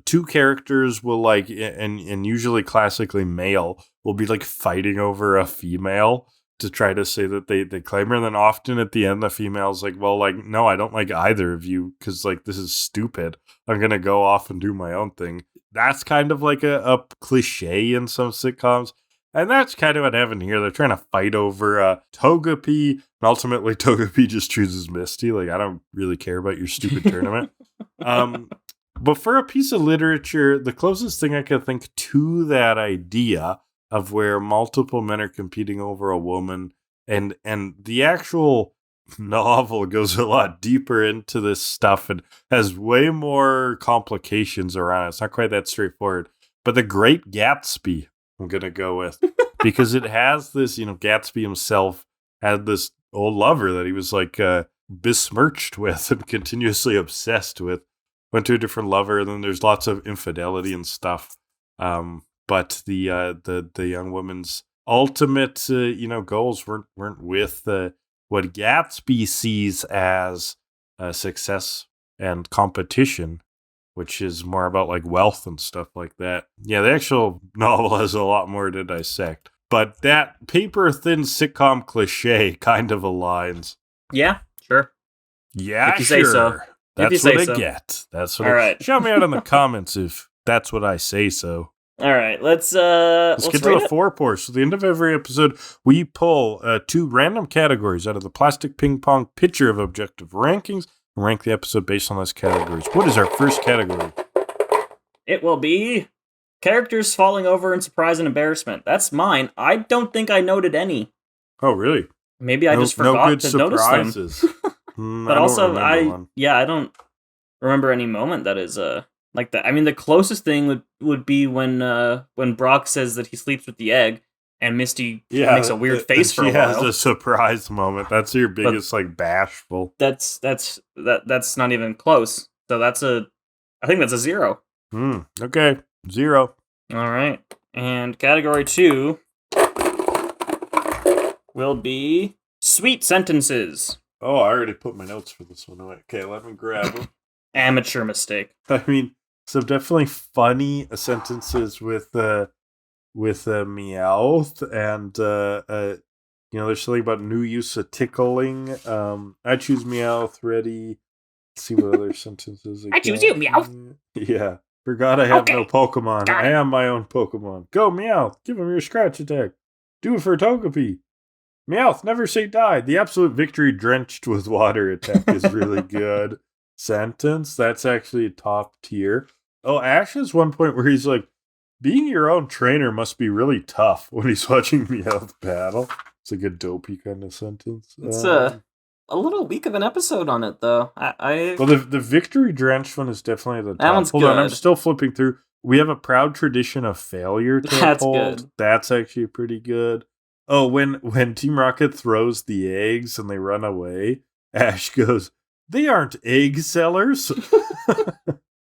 two characters will like and usually classically male will be like fighting over a female to try to say that they claim her, and then often at the end the female's like, well, like, no, I don't like either of you because like this is stupid. I'm gonna go off and do my own thing. That's kind of like a cliche in some sitcoms. And that's kind of what happened here. They're trying to fight over Togepi, and ultimately Togepi just chooses Misty. Like, I don't really care about your stupid tournament. But for a piece of literature, the closest thing I could think to that idea of where multiple men are competing over a woman, and the actual novel goes a lot deeper into this stuff and has way more complications around it. It's not quite that straightforward. But The Great Gatsby, I'm going to go with, because it has this, Gatsby himself had this old lover that he was like besmirched with and continuously obsessed with. Went to a different lover, and then there's lots of infidelity and stuff. But the young woman's ultimate, goals weren't with what Gatsby sees as success and competition, which is more about like wealth and stuff like that. Yeah, the actual novel has a lot more to dissect. But that paper-thin sitcom cliche kind of aligns. Yeah, sure. Yeah, if you say so. That's what I get. That's what right. Shout me out in the comments if that's what I say so. All right, let's get to the forepaws. So at the end of every episode, we pull 2 random categories out of the plastic ping pong pitcher of objective rankings and rank the episode based on those categories. What is our first category? It will be characters falling over in surprise and embarrassment. That's mine. I don't think I noted any. Oh, really? Maybe I just forgot to surprises. notice them. But also, I don't remember any moment that is like that. I mean, the closest thing would be when Brock says that he sleeps with the egg, and Misty makes a weird face for a while. She has a surprise moment. That's your biggest, bashful. That's not even close. So I think that's a 0. Okay, 0. All right. And category 2 will be sweet sentences. Oh, I already put my notes for this one away. Okay, let me grab them. Amateur mistake. I mean, some definitely funny sentences with Meowth, and there's something about new use of tickling. I choose Meowth. Ready? Let's see what other sentences. I choose you, Meowth. Yeah. Forgot I have no Pokemon. I am my own Pokemon. Go, Meowth. Give him your scratch attack. Do it for Togepi. Meowth, never say die. The absolute victory drenched with water attack is really good. Sentence. That's actually top tier. Oh, Ash has one point where he's like, being your own trainer must be really tough when he's watching Meowth battle. It's like a dopey kind of sentence. It's a little weak of an episode on it, though. Well, the victory drenched one is definitely the top. That one's Hold good. on, I'm still flipping through. We have a proud tradition of failure to That's uphold. good. That's actually pretty good. Oh, when Team Rocket throws the eggs and they run away, Ash goes, "They aren't egg sellers."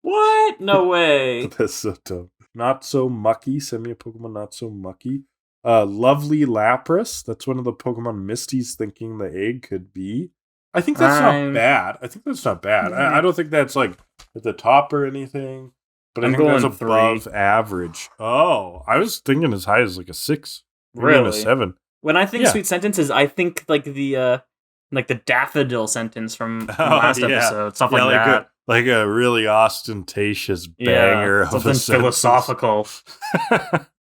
What? No way. That's so dumb. Not so mucky. Send me a Pokemon not so mucky. Lovely Lapras. That's one of the Pokemon Misty's thinking the egg could be. I think that's not bad. I don't think that's like at the top or anything. But I think that's above average. Oh, I was thinking as high as like a 6. Really? A 7. When I think sweet sentences, I think like the daffodil sentence from last episode. Stuff like that. Like a really ostentatious banger of something a philosophical.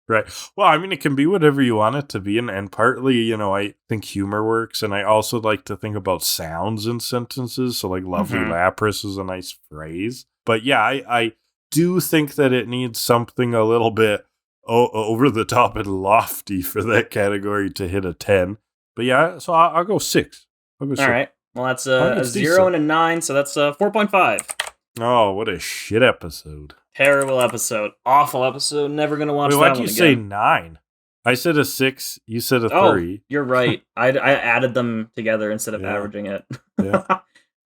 Right. Well, I mean, it can be whatever you want it to be. And partly, I think humor works. And I also like to think about sounds in sentences. So like lovely Lapras is a nice phrase. But yeah, I do think that it needs something a little bit over the top and lofty for that category to hit a 10. But yeah, so I'll go 6. All right. Well, that's a 0 and a 9, so that's a 4.5. Oh, what a shit episode. Terrible episode. Awful episode. Never going to watch that one again. Why'd you say 9? I said a 6. You said a 3. Oh, you're right. I added them together instead of averaging it. Yeah.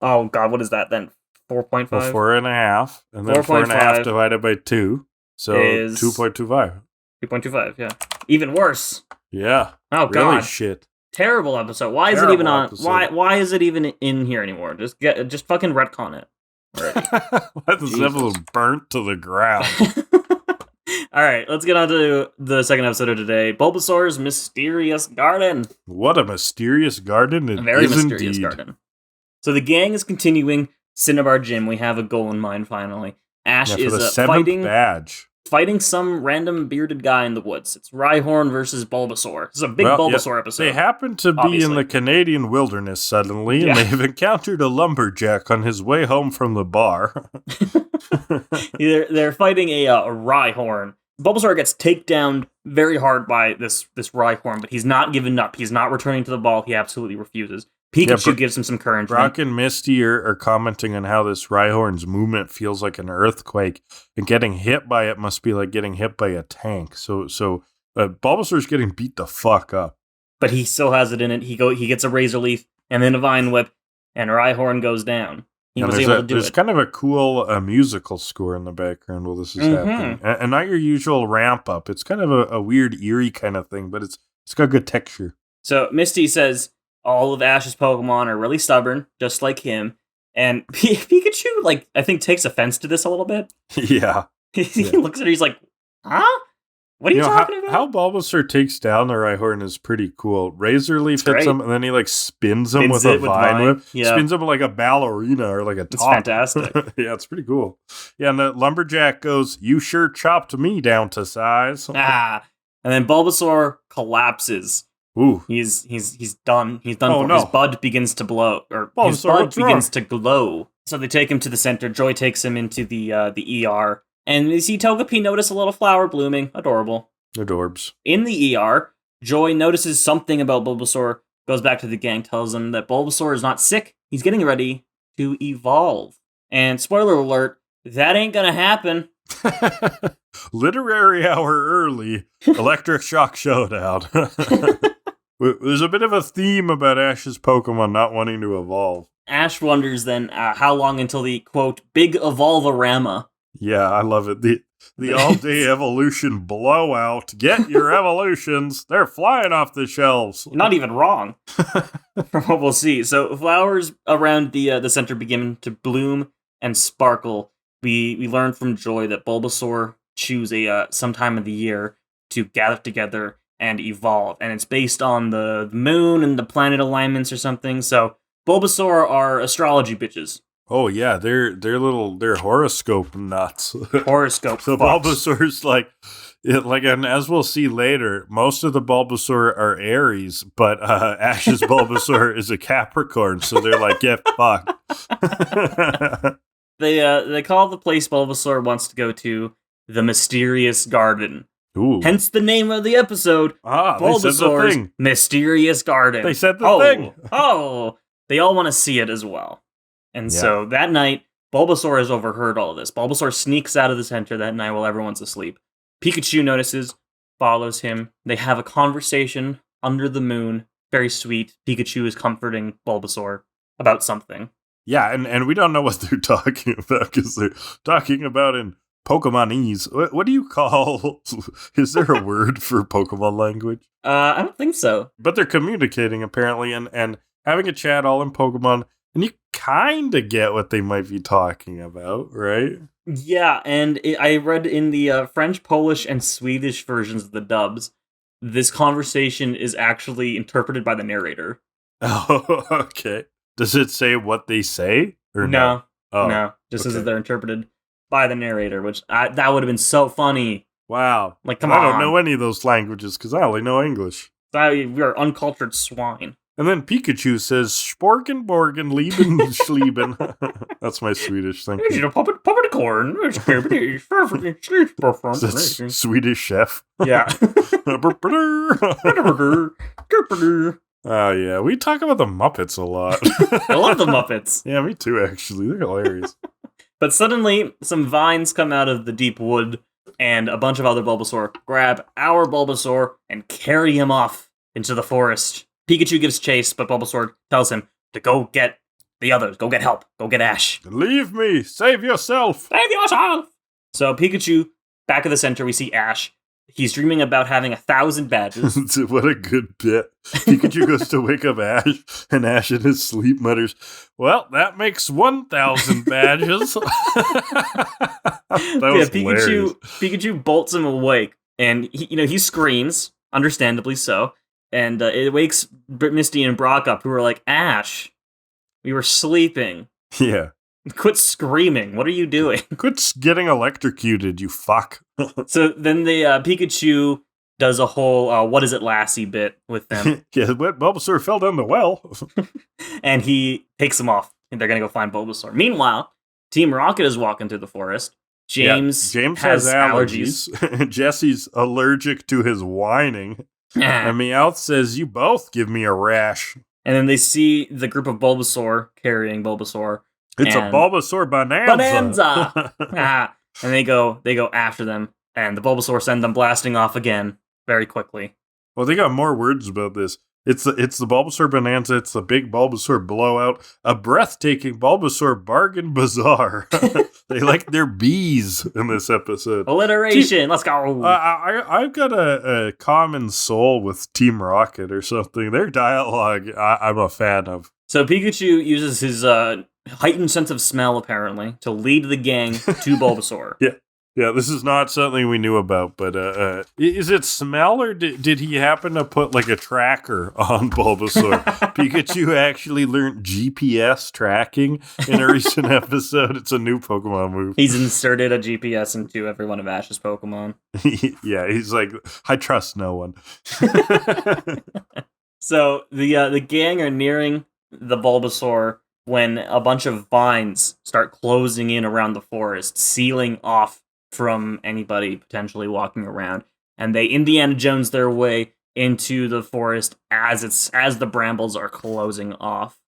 Oh, God. What is that then? 4.5? Well, 4.5. And then 4.5 divided by 2. So is 2.25. 2.25, yeah. Even worse. Yeah. Oh, really God. Shit. Terrible episode. Why is it even on? Why is it even in here anymore? Just fucking retcon it. This episode burnt to the ground. All right, let's get on to the second episode of today. Bulbasaur's Mysterious Garden. What a mysterious garden it is. A very mysterious garden. So the gang is continuing Cinnabar Gym. We have a goal in mind finally. Ash is the 7th badge. Fighting some random bearded guy in the woods. It's Rhyhorn versus Bulbasaur. This is a big Bulbasaur episode. They happen to be in the Canadian wilderness suddenly, and they've encountered a lumberjack on his way home from the bar. They're fighting a Rhyhorn. Bulbasaur gets takedown very hard by this Rhyhorn, but he's not giving up. He's not returning to the ball. He absolutely refuses. Pikachu gives him some encouragement. Brock and Misty are commenting on how this Rhyhorn's movement feels like an earthquake, and getting hit by it must be like getting hit by a tank. So Bulbasaur's getting beat the fuck up. But he still has it in it. He gets a Razor Leaf and then a Vine Whip, and Rhyhorn goes down. He was able to do it. There's kind of a cool musical score in the background while this is happening. And not your usual ramp up. It's kind of a weird, eerie kind of thing, but it's got good texture. So Misty says all of Ash's Pokemon are really stubborn, just like him. And Pikachu, I think takes offense to this a little bit. Yeah. He looks at her, he's like, huh? What are you talking about? How Bulbasaur takes down the Rhyhorn is pretty cool. Razor Leaf hits him, and then he spins him with a Vine Whip. Yeah. Spins him like a ballerina or like a top. It's fantastic. Yeah, it's pretty cool. Yeah, and the lumberjack goes, "You sure chopped me down to size." And then Bulbasaur collapses. Ooh. He's done. He's done for. No. His bud begins to blow, or Bulbasaur, his bud begins to glow. So they take him to the center. Joy takes him into the ER. And you see Togepi notice a little flower blooming. Adorable. Adorbs. In the ER, Joy notices something about Bulbasaur, goes back to the gang, tells them that Bulbasaur is not sick. He's getting ready to evolve. And spoiler alert, That ain't gonna happen. Literary hour early, electric shock showdown. There's a bit of a theme about Ash's Pokemon not wanting to evolve. Ash wonders then how long until the, quote, big evolve-orama. Yeah, I love it. The all-day evolution blowout. Get your evolutions. They're flying off the shelves. Not even wrong. From what we'll see. So flowers around the center begin to bloom and sparkle. We learn from Joy that Bulbasaur choose some time of the year to gather together and evolve. And it's based on the moon and the planet alignments or something. So Bulbasaur are astrology bitches. Oh yeah, they're horoscope nuts. Horoscope. So Bulbasaur's and as we'll see later, most of the Bulbasaur are Aries, but Ash's Bulbasaur is a Capricorn, so they're like, get fucked. They call the place Bulbasaur wants to go to the Mysterious Garden. Ooh. Hence the name of the episode. Bulbasaur's Mysterious Garden. They said the thing. Oh, they all want to see it as well. And so that night, Bulbasaur has overheard all of this. Bulbasaur sneaks out of the center that night while everyone's asleep. Pikachu notices, follows him. They have a conversation under the moon. Very sweet. Pikachu is comforting Bulbasaur about something. Yeah, and we don't know what they're talking about because they're talking about in Pokemonese. What do you call... Is there a word for Pokemon language? I don't think so. But they're communicating, apparently, and having a chat all in Pokemon. And you kind of get what they might be talking about, right? Yeah, and I read in the French, Polish, and Swedish versions of the dubs, this conversation is actually interpreted by the narrator. Oh, okay. Does it say what they say? Or no? Oh, no. Just says that they're interpreted by the narrator, which that would have been so funny. Wow. Like, come on. I don't know any of those languages because I only know English. We are uncultured swine. And then Pikachu says, Sporken, Borgen, Lieben, Schlieben. That's my Swedish thing. Popcorn. That's Swedish chef. Yeah. Oh, yeah. We talk about the Muppets a lot. I love the Muppets. Yeah, me too, actually. They're hilarious. But suddenly, some vines come out of the deep wood, and a bunch of other Bulbasaur grab our Bulbasaur and carry him off into the forest. Pikachu gives chase, but Bulbasaur tells him to go get the others. Go get help. Go get Ash. Leave me. Save yourself. Save yourself. So Pikachu, back at the center, we see Ash. He's dreaming about having 1,000 badges. What a good bit. Pikachu goes to wake up Ash, and Ash in his sleep mutters, well, that makes 1,000 badges. Pikachu bolts him awake, and he screams, understandably so. And it wakes Misty and Brock up, who are like, Ash, we were sleeping. Yeah. Quit screaming. What are you doing? Quit getting electrocuted, you fuck. So then Pikachu does a whole what is it, Lassie bit with them. Yeah, Bulbasaur fell down the well. And he takes them off, and they're going to go find Bulbasaur. Meanwhile, Team Rocket is walking through the forest. James has allergies. Jesse's allergic to his whining. And Meowth says, you both give me a rash. And then they see the group of Bulbasaur carrying Bulbasaur. It's a Bulbasaur bonanza. And they go after them. And the Bulbasaur send them blasting off again very quickly. Well, they got more words about this. It's the Bulbasaur bonanza. It's the big Bulbasaur blowout. A breathtaking Bulbasaur bargain bazaar. They like their bees in this episode. Alliteration. Let's go. I've got a common soul with Team Rocket or something. Their dialogue, I'm a fan of. So Pikachu uses his heightened sense of smell, apparently, to lead the gang to Bulbasaur. Yeah, this is not something we knew about, but is it smell, or did he happen to put like a tracker on Bulbasaur? Pikachu actually learned GPS tracking in a recent episode. It's a new Pokemon move. He's inserted a GPS into every one of Ash's Pokemon. Yeah, he's like, I trust no one. So the gang are nearing the Bulbasaur when a bunch of vines start closing in around the forest, sealing off from anybody potentially walking around, and they Indiana Jones their way into the forest as the brambles are closing off.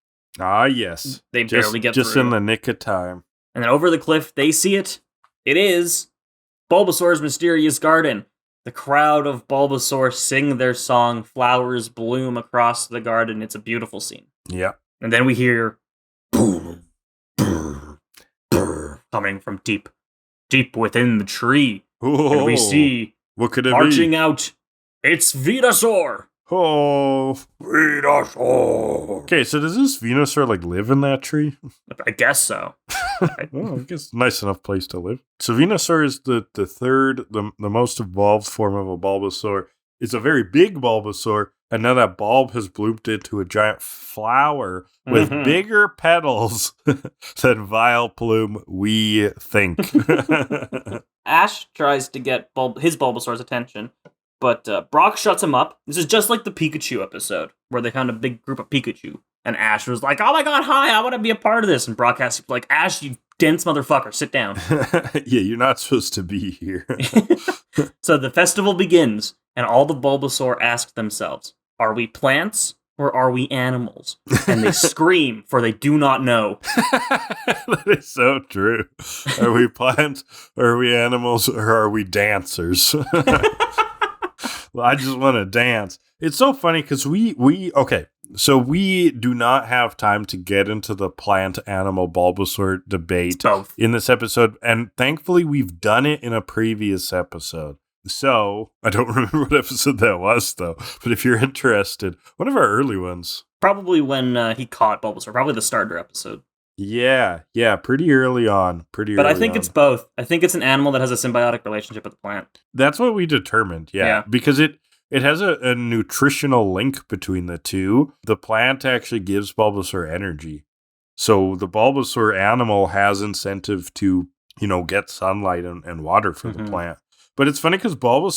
Ah, yes. They barely get just through. in the nick of time. And then over the cliff, they see it. It is Bulbasaur's mysterious garden. The crowd of Bulbasaur sing their song. Flowers bloom across the garden. It's a beautiful scene. Yeah. And then we hear boom, brr, brr, coming from deep within the tree. Ooh, and we see what could it marching be? out, it's Venusaur. Oh, Venusaur. Okay, so does this Venusaur like live in that tree? I guess so. Well, I guess nice enough place to live. So Venusaur is the third, the most evolved form of a Bulbasaur. It's a very big Bulbasaur, and now that bulb has bloomed into a giant flower with bigger petals than Vileplume, we think. Ash tries to get his Bulbasaur's attention, but Brock shuts him up. This is just like the Pikachu episode, where they found a big group of Pikachu, and Ash was like, oh my god, hi, I want to be a part of this, and Brock has to be like, Ash, you dense motherfucker, sit down. Yeah, you're not supposed to be here. So the festival begins, and all the Bulbasaur ask themselves, are we plants or are we animals? And they scream, for they do not know. That is so true. Are we plants, or are we animals, or are we dancers? Well, I just want to dance. It's so funny because so we do not have time to get into the plant-animal Bulbasaur debate in this episode, and thankfully we've done it in a previous episode. So, I don't remember what episode that was, though, but if you're interested, one of our early ones. Probably when he caught Bulbasaur, probably the starter episode. Yeah, pretty early on. But I think it's both. I think it's an animal that has a symbiotic relationship with the plant. That's what we determined, yeah. Because it has a nutritional link between the two. The plant actually gives Bulbasaur energy. So the Bulbasaur animal has incentive to, get sunlight and water for the plant. But it's funny because Brock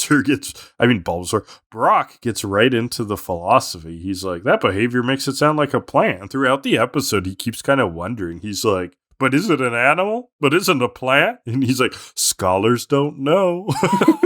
gets right into the philosophy. He's like, that behavior makes it sound like a plant. And throughout the episode, he keeps kind of wondering. He's like, but is it an animal? But isn't a plant? And he's like, scholars don't know.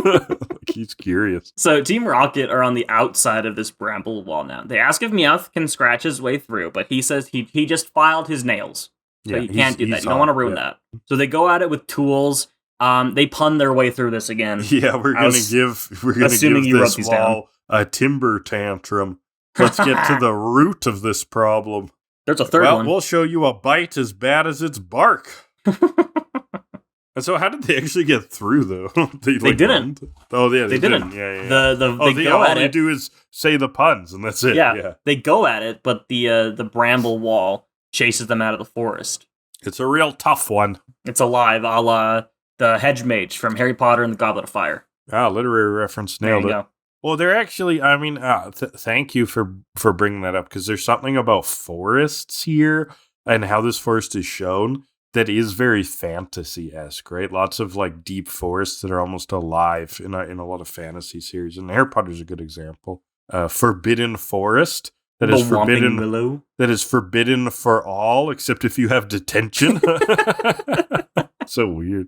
Like, he's curious. So Team Rocket are on the outside of this bramble wall now. They ask if Meowth can scratch his way through, but he says he just filed his nails. So you can't do that. You don't want to ruin that. So they go at it with tools. They pun their way through this again. Yeah, we're gonna give this wall a timber tantrum. Let's get to the root of this problem. There's a third one. We'll show you a bite as bad as its bark. And so, how did they actually get through, though? They didn't. Oh, yeah, they didn't. Yeah. All they do is say the puns, and that's it. Yeah, they go at it, but the bramble wall chases them out of the forest. It's a real tough one. It's alive, a la the hedge mage from Harry Potter and the Goblet of Fire. Ah, literary reference. Nailed it. Go. Well, they're actually, thank you for bringing that up, because there's something about forests here and how this forest is shown that is very fantasy-esque, right? Lots of like deep forests that are almost alive in a lot of fantasy series. And Harry Potter's a good example. Forbidden forest. That is forbidden for all, except if you have detention. So weird.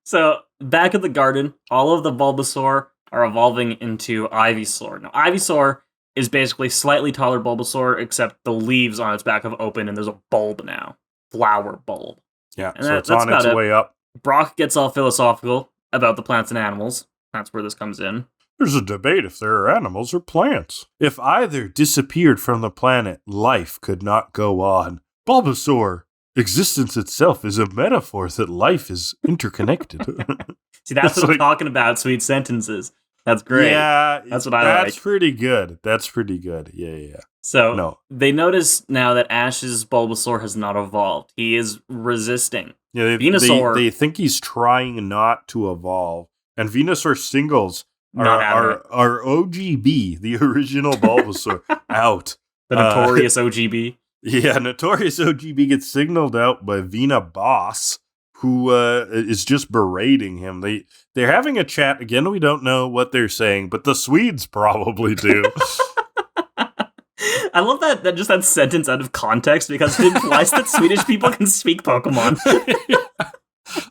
So, back at the garden, all of the Bulbasaur are evolving into Ivysaur. Now, Ivysaur is basically slightly taller Bulbasaur, except the leaves on its back have opened, and there's a bulb now. Flower bulb. Yeah, and so it's on its way up. Brock gets all philosophical about the plants and animals. That's where this comes in. There's a debate if there are animals or plants. If either disappeared from the planet, life could not go on. Bulbasaur, existence itself is a metaphor that life is interconnected. See, that's what I'm talking about, sweet sentences. That's great. Yeah, that's what I like. That's pretty good. Yeah. So, they notice now that Ash's Bulbasaur has not evolved. He is resisting. Yeah, Venusaur, they think he's trying not to evolve. And Venusaur singles are OGB, the original Bulbasaur, out. The notorious OGB. Yeah, notorious OGB gets signaled out by Vena Boss, who is just berating him. They're having a chat. Again, we don't know what they're saying, but the Swedes probably do. I love that sentence out of context, because it implies that Swedish people can speak Pokemon.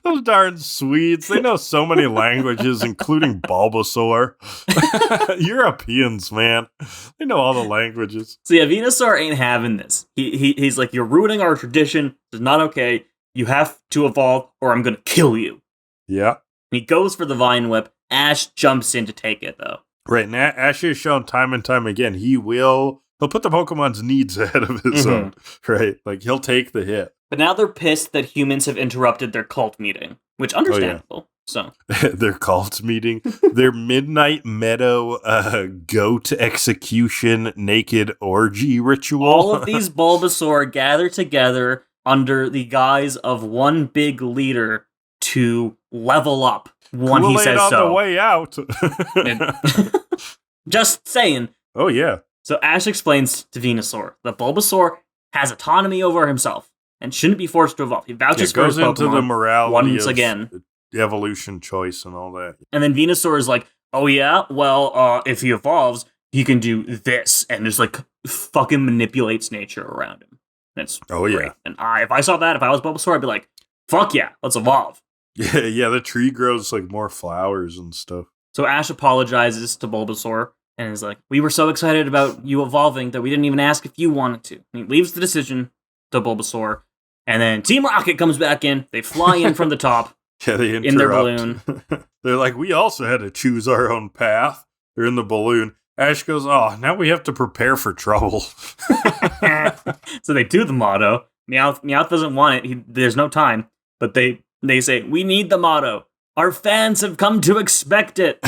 Those darn Swedes, they know so many languages, including Bulbasaur. Europeans, man. They know all the languages. So yeah, Venusaur ain't having this. He's like, you're ruining our tradition. It's not okay. you have to evolve or I'm gonna kill you. Yeah. And he goes for the Vine Whip. Ash jumps in to take it, though. Right, and Ash has shown time and time again, he'll put the Pokemon's needs ahead of his own, right? Like, he'll take the hit. But now they're pissed that humans have interrupted their cult meeting, which understandable. So their cult meeting, their Midnight Meadow goat execution naked orgy ritual. All of these Bulbasaur gather together under the guise of one big leader to level up when he says on so. The way out. Just saying. Oh, yeah. So Ash explains to Venusaur that Bulbasaur has autonomy over himself and shouldn't be forced to evolve. He vouches for his Pokemon into the morality once again. Evolution choice and all that. And then Venusaur is like, oh yeah, well, if he evolves, he can do this, and just like fucking manipulates nature around him. And it's great. Yeah. And if I saw that, if I was Bulbasaur, I'd be like, fuck yeah, let's evolve. Yeah, the tree grows like more flowers and stuff. So Ash apologizes to Bulbasaur and is like, we were so excited about you evolving that we didn't even ask if you wanted to. And he leaves the decision to Bulbasaur. And then Team Rocket comes back in. They fly in from the top. Yeah, they interrupt. In their balloon. They're like, we also had to choose our own path. They're in the balloon. Ash goes, oh, now we have to prepare for trouble. So they do the motto. Meowth doesn't want it. There's no time. But they say, we need the motto. Our fans have come to expect it.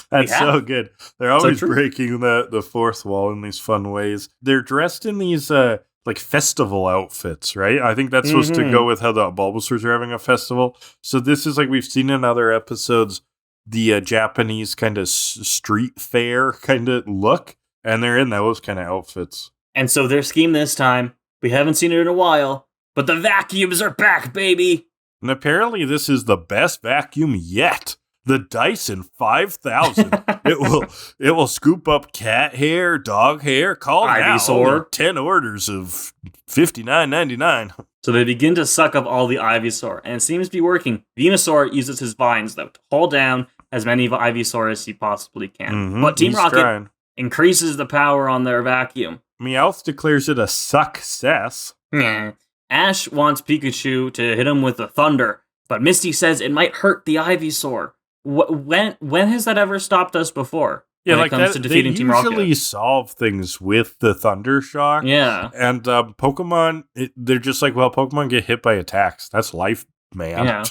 That's so good. They're always so breaking the fourth wall in these fun ways. They're dressed in these like festival outfits, right? I think that's supposed to go with how the Bulbasaurs are having a festival. So this is like we've seen in other episodes, the Japanese kind of street fair kind of look, and they're in those kind of outfits. And so their scheme this time, we haven't seen it in a while, but the vacuums are back, baby! And apparently this is the best vacuum yet. The Dyson 5000. It will scoop up cat hair, dog hair, call Ivysaur. 10 orders of $59.99. So they begin to suck up all the Ivysaur, and it seems to be working. Venusaur uses his vines, though, to hold down as many of Ivysaur as he possibly can. Mm-hmm, but Team Rocket increases the power on their vacuum. Meowth declares it a success. Ash wants Pikachu to hit him with the thunder, but Misty says it might hurt the Ivysaur. When has that ever stopped us before? Yeah, when it comes to defeating Team Rocket? They usually solve things with the Thunder Shock. Yeah. And Pokemon, they're just like, well, Pokemon get hit by attacks. That's life, man. Yeah.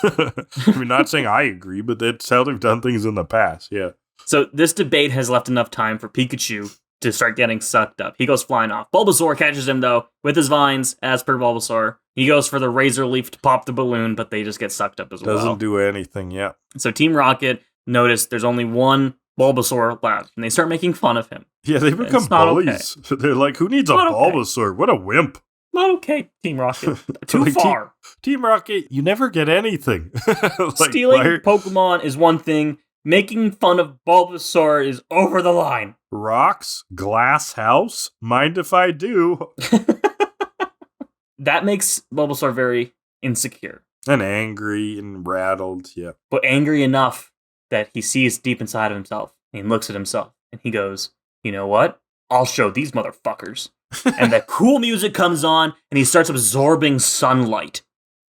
I mean, not saying I agree, but that's how they've done things in the past. Yeah. So this debate has left enough time for Pikachu to start getting sucked up. He goes flying off. Bulbasaur catches him, though, with his vines, as per Bulbasaur. He goes for the Razor Leaf to pop the balloon, but they just get sucked up as well. Doesn't do anything, yeah. So Team Rocket noticed there's only one Bulbasaur left, and they start making fun of him. Yeah, they become bullies. Okay. They're like, who needs a Bulbasaur? Okay. What a wimp. Not okay, Team Rocket. Too like far. Team Rocket, you never get anything. Stealing Pokemon is one thing. Making fun of Bulbasaur is over the line. Rocks, glass house, mind if I do? That makes Bulbasaur very insecure. And angry and rattled, yeah. But angry enough that he sees deep inside of himself. And he looks at himself and he goes, you know what? I'll show these motherfuckers. And the cool music comes on and he starts absorbing sunlight.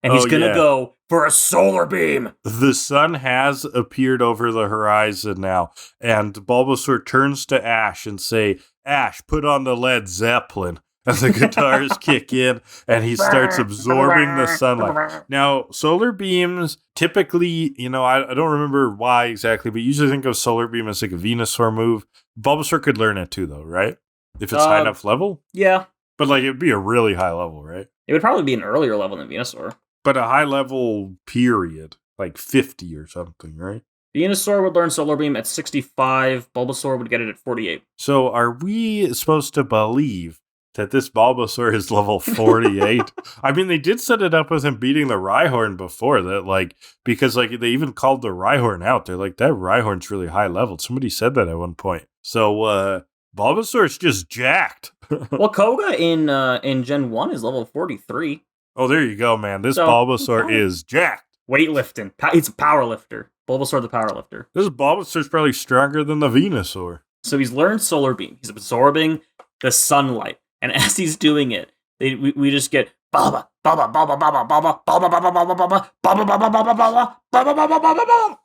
And he's gonna go for a solar beam. The sun has appeared over the horizon now. And Bulbasaur turns to Ash and say, Ash, put on the Led Zeppelin. And the guitars kick in, and he starts absorbing the sunlight. Now, solar beams, typically, I don't remember why exactly, but usually think of solar beam as like a Venusaur move. Bulbasaur could learn it too, though, right? If it's high enough level? Yeah. But like, it'd be a really high level, right? It would probably be an earlier level than Venusaur. But a high level period, like 50 or something, right? Venusaur would learn Solar Beam at 65. Bulbasaur would get it at 48. So are we supposed to believe that this Bulbasaur is level 48? I mean, they did set it up with him beating the Rhyhorn before that, because they even called the Rhyhorn out. They're like, that Rhyhorn's really high level. Somebody said that at one point. So, Bulbasaur's just jacked. Well, Koga in Gen 1 is level 43. Oh, there you go, man. This Bulbasaur is jacked. Weightlifting. He's a power lifter. Bulbasaur the power lifter. This Bulbasaur's probably stronger than the Venusaur. So he's learned Solar Beam. He's absorbing the sunlight. And as he's doing it, we just get Baba, Baba baba baba baba baba baba baba baba baba baba baba baba baba baba baba baba.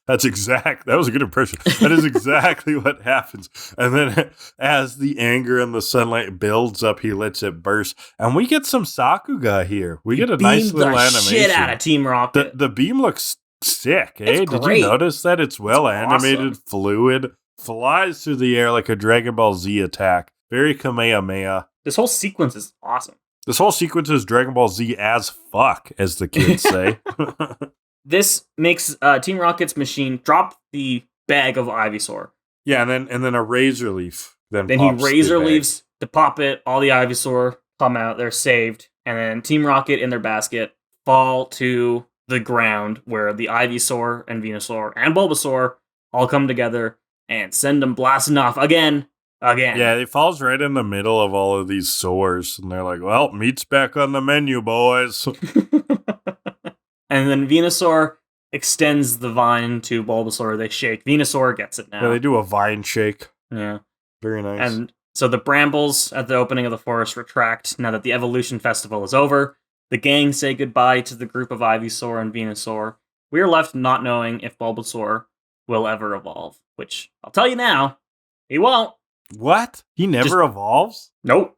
That was a good impression. That is exactly what happens. And then as the anger and the sunlight builds up, he lets it burst. And we get some Sakuga here. We get a nice little animation. Shit out of Team Rocket. The beam looks sick, eh? It's Did great. you notice that? It's well animated, awesome. fluid, flies through the air like a Dragon Ball Z attack. Very Kamehameha. This whole sequence is awesome. This whole sequence is Dragon Ball Z as fuck, as the kids say. This makes Team Rocket's machine drop the bag of Ivysaur. Yeah, and then a razor leaf. Then he razor leaves to pop it. All the Ivysaur come out. They're saved. And then Team Rocket in their basket fall to the ground where the Ivysaur and Venusaur and Bulbasaur all come together and send them blasting off again. Yeah, it falls right in the middle of all of these sores. And they're like, well, meat's back on the menu, boys. And then Venusaur extends the vine to Bulbasaur. They shake. Venusaur gets it now. Yeah, they do a vine shake. Yeah. Very nice. And so the brambles at the opening of the forest retract now that the Evolution Festival is over. The gang say goodbye to the group of Ivysaur and Venusaur. We are left not knowing if Bulbasaur will ever evolve, which I'll tell you now, he won't. What? He never evolves? Nope.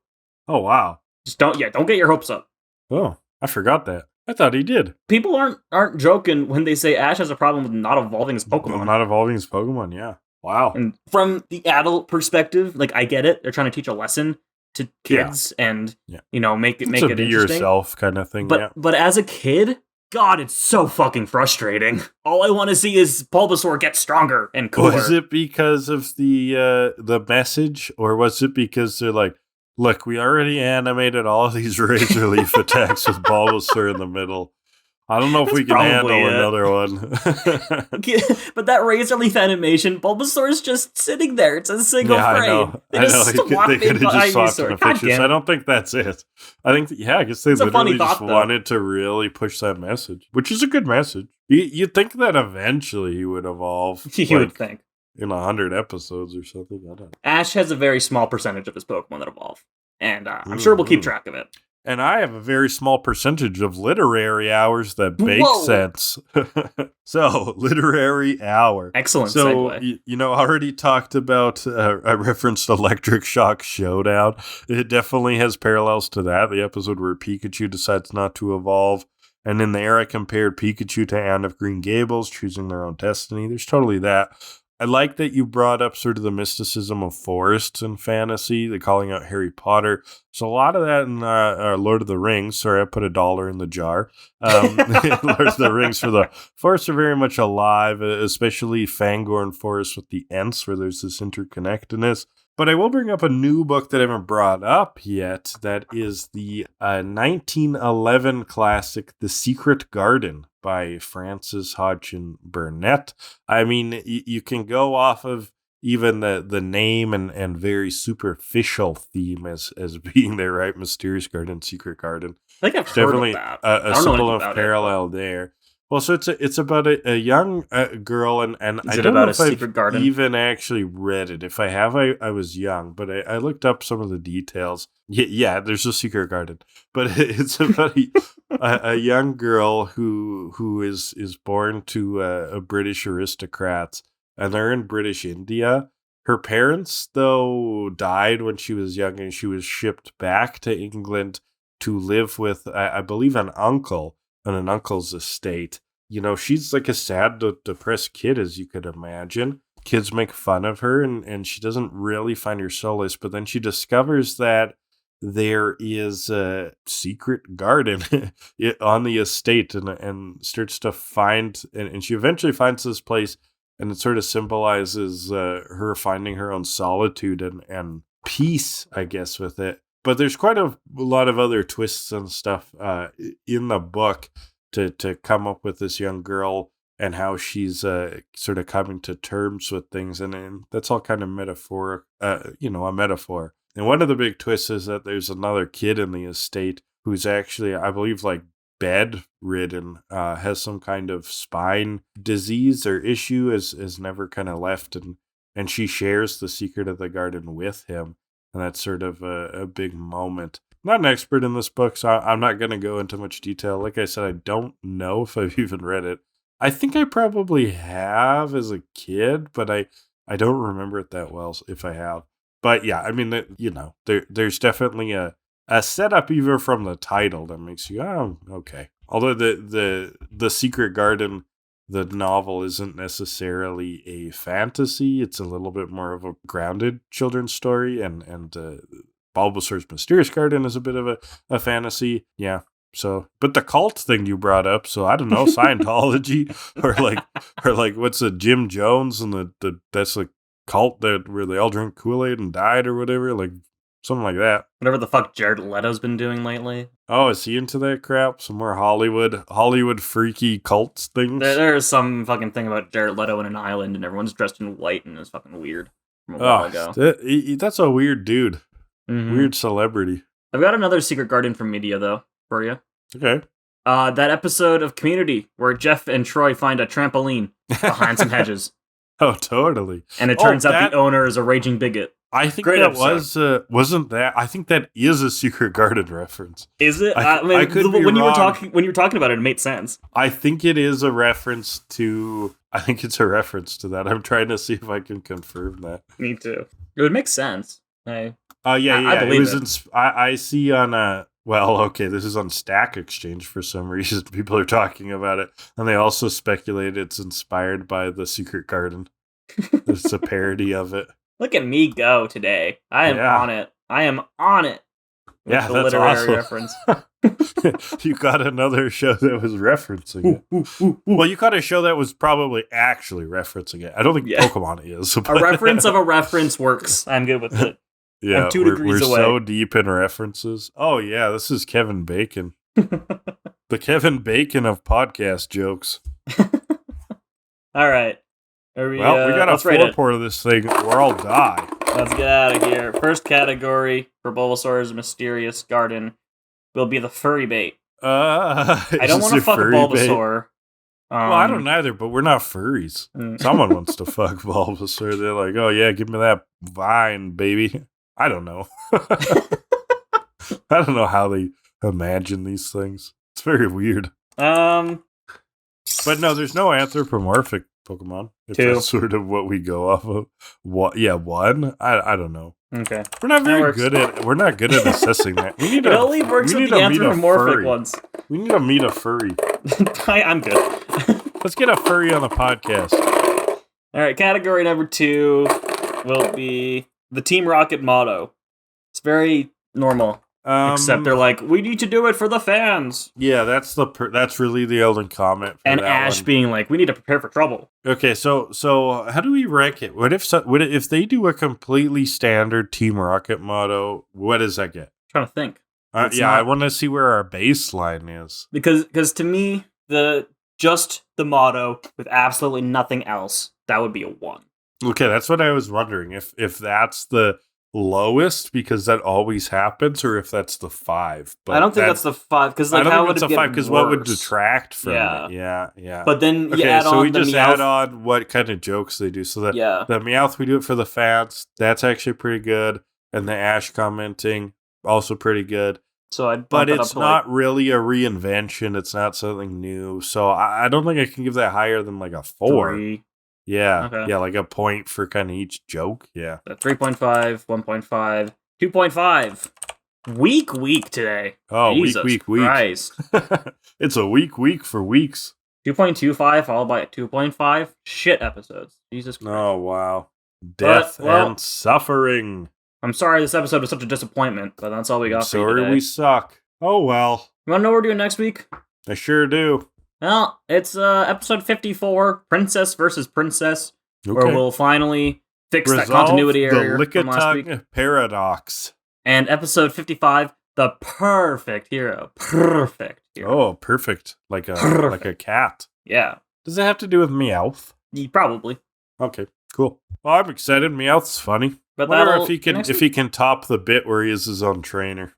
Oh, wow. Just don't get your hopes up. Oh, I forgot that. I thought he did. People aren't joking when they say Ash has a problem with not evolving his Pokemon. Not evolving his Pokemon, yeah. Wow. And from the adult perspective, like, I get it. They're trying to teach a lesson to kids and, you know, make it interesting. Yourself kind of thing, But as a kid, God, it's so fucking frustrating. All I want to see is Bulbasaur get stronger and cooler. Was it because of the message, or was it because they're like, look, we already animated all of these razor leaf attacks with Bulbasaur in the middle. I don't know if we can handle another one. But that razor leaf animation, Bulbasaur is just sitting there. It's a single frame. I know. They could have just swapped in the pictures. I don't think that's it. I think, I guess they literally just wanted to really push that message, which is a good message. You'd think that eventually he would evolve. You would think. In 100 episodes or something. I don't know. Ash has a very small percentage of his Pokemon that evolve. And I'm sure we'll keep track of it. And I have a very small percentage of literary hours that make sense. So, literary hour. Excellent segue. You know, I already talked about, I referenced Electric Shock Showdown. It definitely has parallels to that. The episode where Pikachu decides not to evolve. And in there, I compared Pikachu to Anne of Green Gables, choosing their own destiny. There's totally that. I like that you brought up sort of the mysticism of forests and fantasy, the calling out Harry Potter. So a lot of that in Lord of the Rings. Sorry, I put $1 in the jar. Lord of the Rings, for the forests are very much alive, especially Fangorn Forest with the Ents, where there's this interconnectedness. But I will bring up a new book that I haven't brought up yet. That is the 1911 classic, The Secret Garden by Frances Hodgson Burnett. I mean, you can go off of even the name and very superficial theme as being there, right? Mysterious Garden, Secret Garden. I think I've heard of that. A simple enough parallel there. Well, so it's about a young girl, and I don't know if I've even actually read it. If I have, I was young, but I looked up some of the details. Yeah, there's a secret garden, but it's about a young girl who is born to a British aristocrats, and they're in British India. Her parents, though, died when she was young, and she was shipped back to England to live with, I believe, an uncle on an uncle's estate. You know, she's like a sad, depressed kid, as you could imagine. Kids make fun of her, and she doesn't really find her solace. But then she discovers that there is a secret garden on the estate, and starts to find, and she eventually finds this place, and it sort of symbolizes her finding her own solitude and peace, I guess, with it. But there's quite a lot of other twists and stuff in the book to come up with this young girl and how she's sort of coming to terms with things. And that's all kind of metaphoric, a metaphor. And one of the big twists is that there's another kid in the estate who's actually, I believe, like bedridden, has some kind of spine disease or issue, is never kind of left. And she shares the secret of the garden with him. And that's sort of a big moment. not an expert in this book, so I'm not going to go into much detail. Like I said, I don't know if I've even read it. I think I probably have as a kid, but I don't remember it that well if I have. But yeah, I mean, there's definitely a setup even from the title that makes you, oh, okay. Although the Secret Garden, the novel, isn't necessarily a fantasy. It's a little bit more of a grounded children's story, and Bulbasaur's Mysterious Garden is a bit of a fantasy. Yeah. So, but the cult thing you brought up, so I don't know, Scientology or like what's the Jim Jones and the that's like cult that where they all drank Kool-Aid and died or whatever, like something like that. Whatever the fuck Jared Leto's been doing lately. Oh, is he into that crap? Some more Hollywood freaky cults things? There's some fucking thing about Jared Leto in an island and everyone's dressed in white and it's fucking weird from a while ago. That's a weird dude. Mm-hmm. Weird celebrity. I've got another Secret Garden from media, though, for you. Okay. That episode of Community where Jeff and Troy find a trampoline behind some hedges. Oh, totally. And it turns out the owner is a raging bigot. I think Great that episode. wasn't that. I think that is a Secret Garden reference. Is it? I could be when wrong. When you were talking about it, it made sense. I think it is a reference to. I think it's a reference to that. I'm trying to see if I can confirm that. Me too. It would make sense. Yeah. I believe it was. I see on well, okay, this is on Stack Exchange for some reason. People are talking about it, and they also speculate it's inspired by the Secret Garden. It's a parody of it. Look at me go today. I am on it. I am on it. Yeah, the that's literary awesome. reference. You got another show that was referencing it. Well, you got a show that was probably actually referencing it. I don't think Pokemon is. A reference of a reference works. I'm good with it. Yeah, I'm 2 degrees away. We're so deep in references. Oh, yeah, this is Kevin Bacon. The Kevin Bacon of podcast jokes. All right. We got a four-port of this thing or I'll die. Let's get out of here. First category for Bulbasaur's Mysterious Garden will be the furry bait. I don't want to fuck a Bulbasaur. Well, I don't either, but we're not furries. Someone wants to fuck Bulbasaur. They're like, oh yeah, give me that vine, baby. I don't know. I don't know how they imagine these things. It's very weird. But no, there's no anthropomorphic Pokemon. If 2. That's sort of what we go off of. What? Yeah, 1. I don't know. Okay, we're not very good at. We're not good at assessing that. We need it only works with the anthropomorphic ones. We need to meet a furry. I'm good. Let's get a furry on the podcast. All right, category number 2 will be the Team Rocket motto. It's very normal. Except they're like, we need to do it for the fans. Yeah, that's really the Elden comment. For and that Ash one. being like, we need to prepare for trouble. Okay, so how do we rank it? What if they do a completely standard Team Rocket motto? What does that get? I'm trying to think. I want to see where our baseline is. Because to me, just the motto with absolutely nothing else, that would be a 1. Okay, that's what I was wondering. If that's the lowest because that always happens, or if that's the 5. But I don't think that's the 5 because I don't how think would it's it a 5 because what would detract from it? Yeah. But then okay, you add so on we the just Meowth. add on what kind of jokes they do. So that the Meowth, we do it for the fans. That's actually pretty good, and the Ash commenting also pretty good. So but it's not really a reinvention. It's not something new. So I don't think I can give that higher than like a 4. 3. Yeah. Okay. Yeah, like a point for kind of each joke. Yeah. 3.5, 1.5, 2.5. Week today. Oh, Jesus week. Christ. It's a week for weeks. 2.25 followed by a 2.5. Shit episodes. Jesus Christ. Oh, wow. Death and suffering. I'm sorry this episode was such a disappointment, but that's all we got for you today. Sorry we suck. Oh, well. You want to know what we're doing next week? I sure do. Well, it's episode 54, Princess versus Princess, where we'll finally fix that continuity error from last week. Paradox. And episode 55, the perfect hero. Perfect hero. Oh, perfect. Like a cat. Yeah. Does it have to do with Meowth? Probably. Okay, cool. Well, I'm excited. Meowth's funny. But wonder if he can top the bit where he is his own trainer.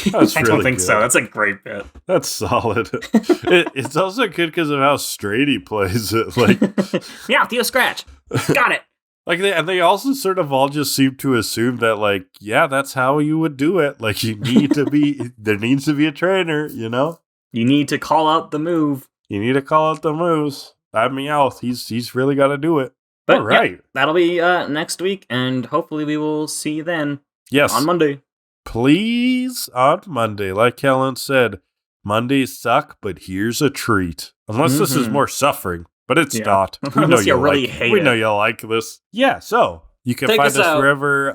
That's I don't think so. That's a great bit. That's solid. It's also good because of how straight he plays it. Like, Meowth, you scratch. Got it. Like they also sort of all just seem to assume that, like, yeah, that's how you would do it. Like, you need to be, there needs to be a trainer, you know? You need to call out the move. You need to call out the moves. That Meowth, he's really got to do it. But all right. Yeah, that'll be next week, and hopefully we will see you then. Yes. On Monday. Please, on Monday. Like Kellan said, Mondays suck, but here's a treat. Unless this is more suffering. But it's not. We know you really hate it. We know you like this. Yeah, so you can find us wherever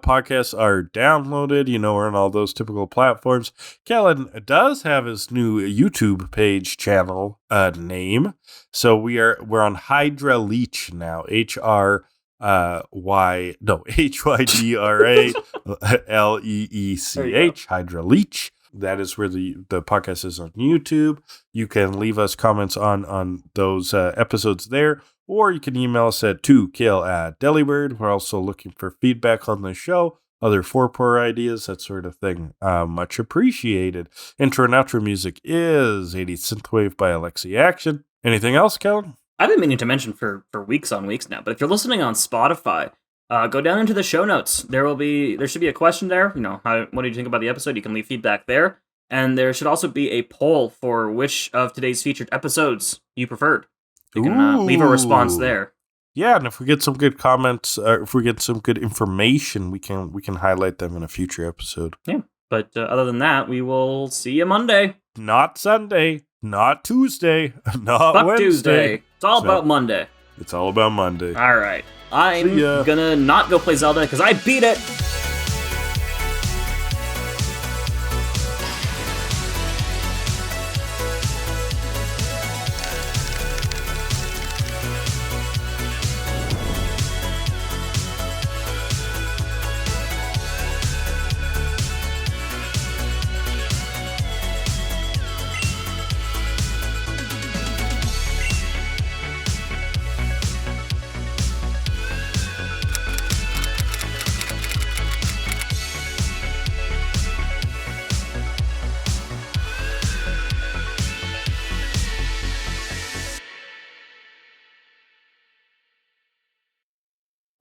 podcasts are downloaded. You know, we're on all those typical platforms. Kellan does have his new YouTube page channel name. So we're on Hydra Leech now. HYDRALEECH. Hydra Leech. That is where the podcast is on YouTube. You can leave us comments on those episodes there, or you can email us at To Kill A Delibird. We're also looking for feedback on the show, other foreplay ideas, that sort of thing. Much appreciated. Intro and outro music is 80 Synthwave by Alexi Action. Anything else, Kellan? I've been meaning to mention for weeks on weeks now, but if you're listening on Spotify, go down into the show notes. There should be a question there. You know, what did you think about the episode? You can leave feedback there. And there should also be a poll for which of today's featured episodes you preferred. You can leave a response there. Yeah, and if we get some good comments, if we get some good information, we can highlight them in a future episode. Yeah, but other than that, we will see you Monday. Not Sunday, not Tuesday, not Fuck Wednesday. Tuesday. It's all about Monday. It's all about Monday. All right. I'm gonna not go play Zelda because I beat it.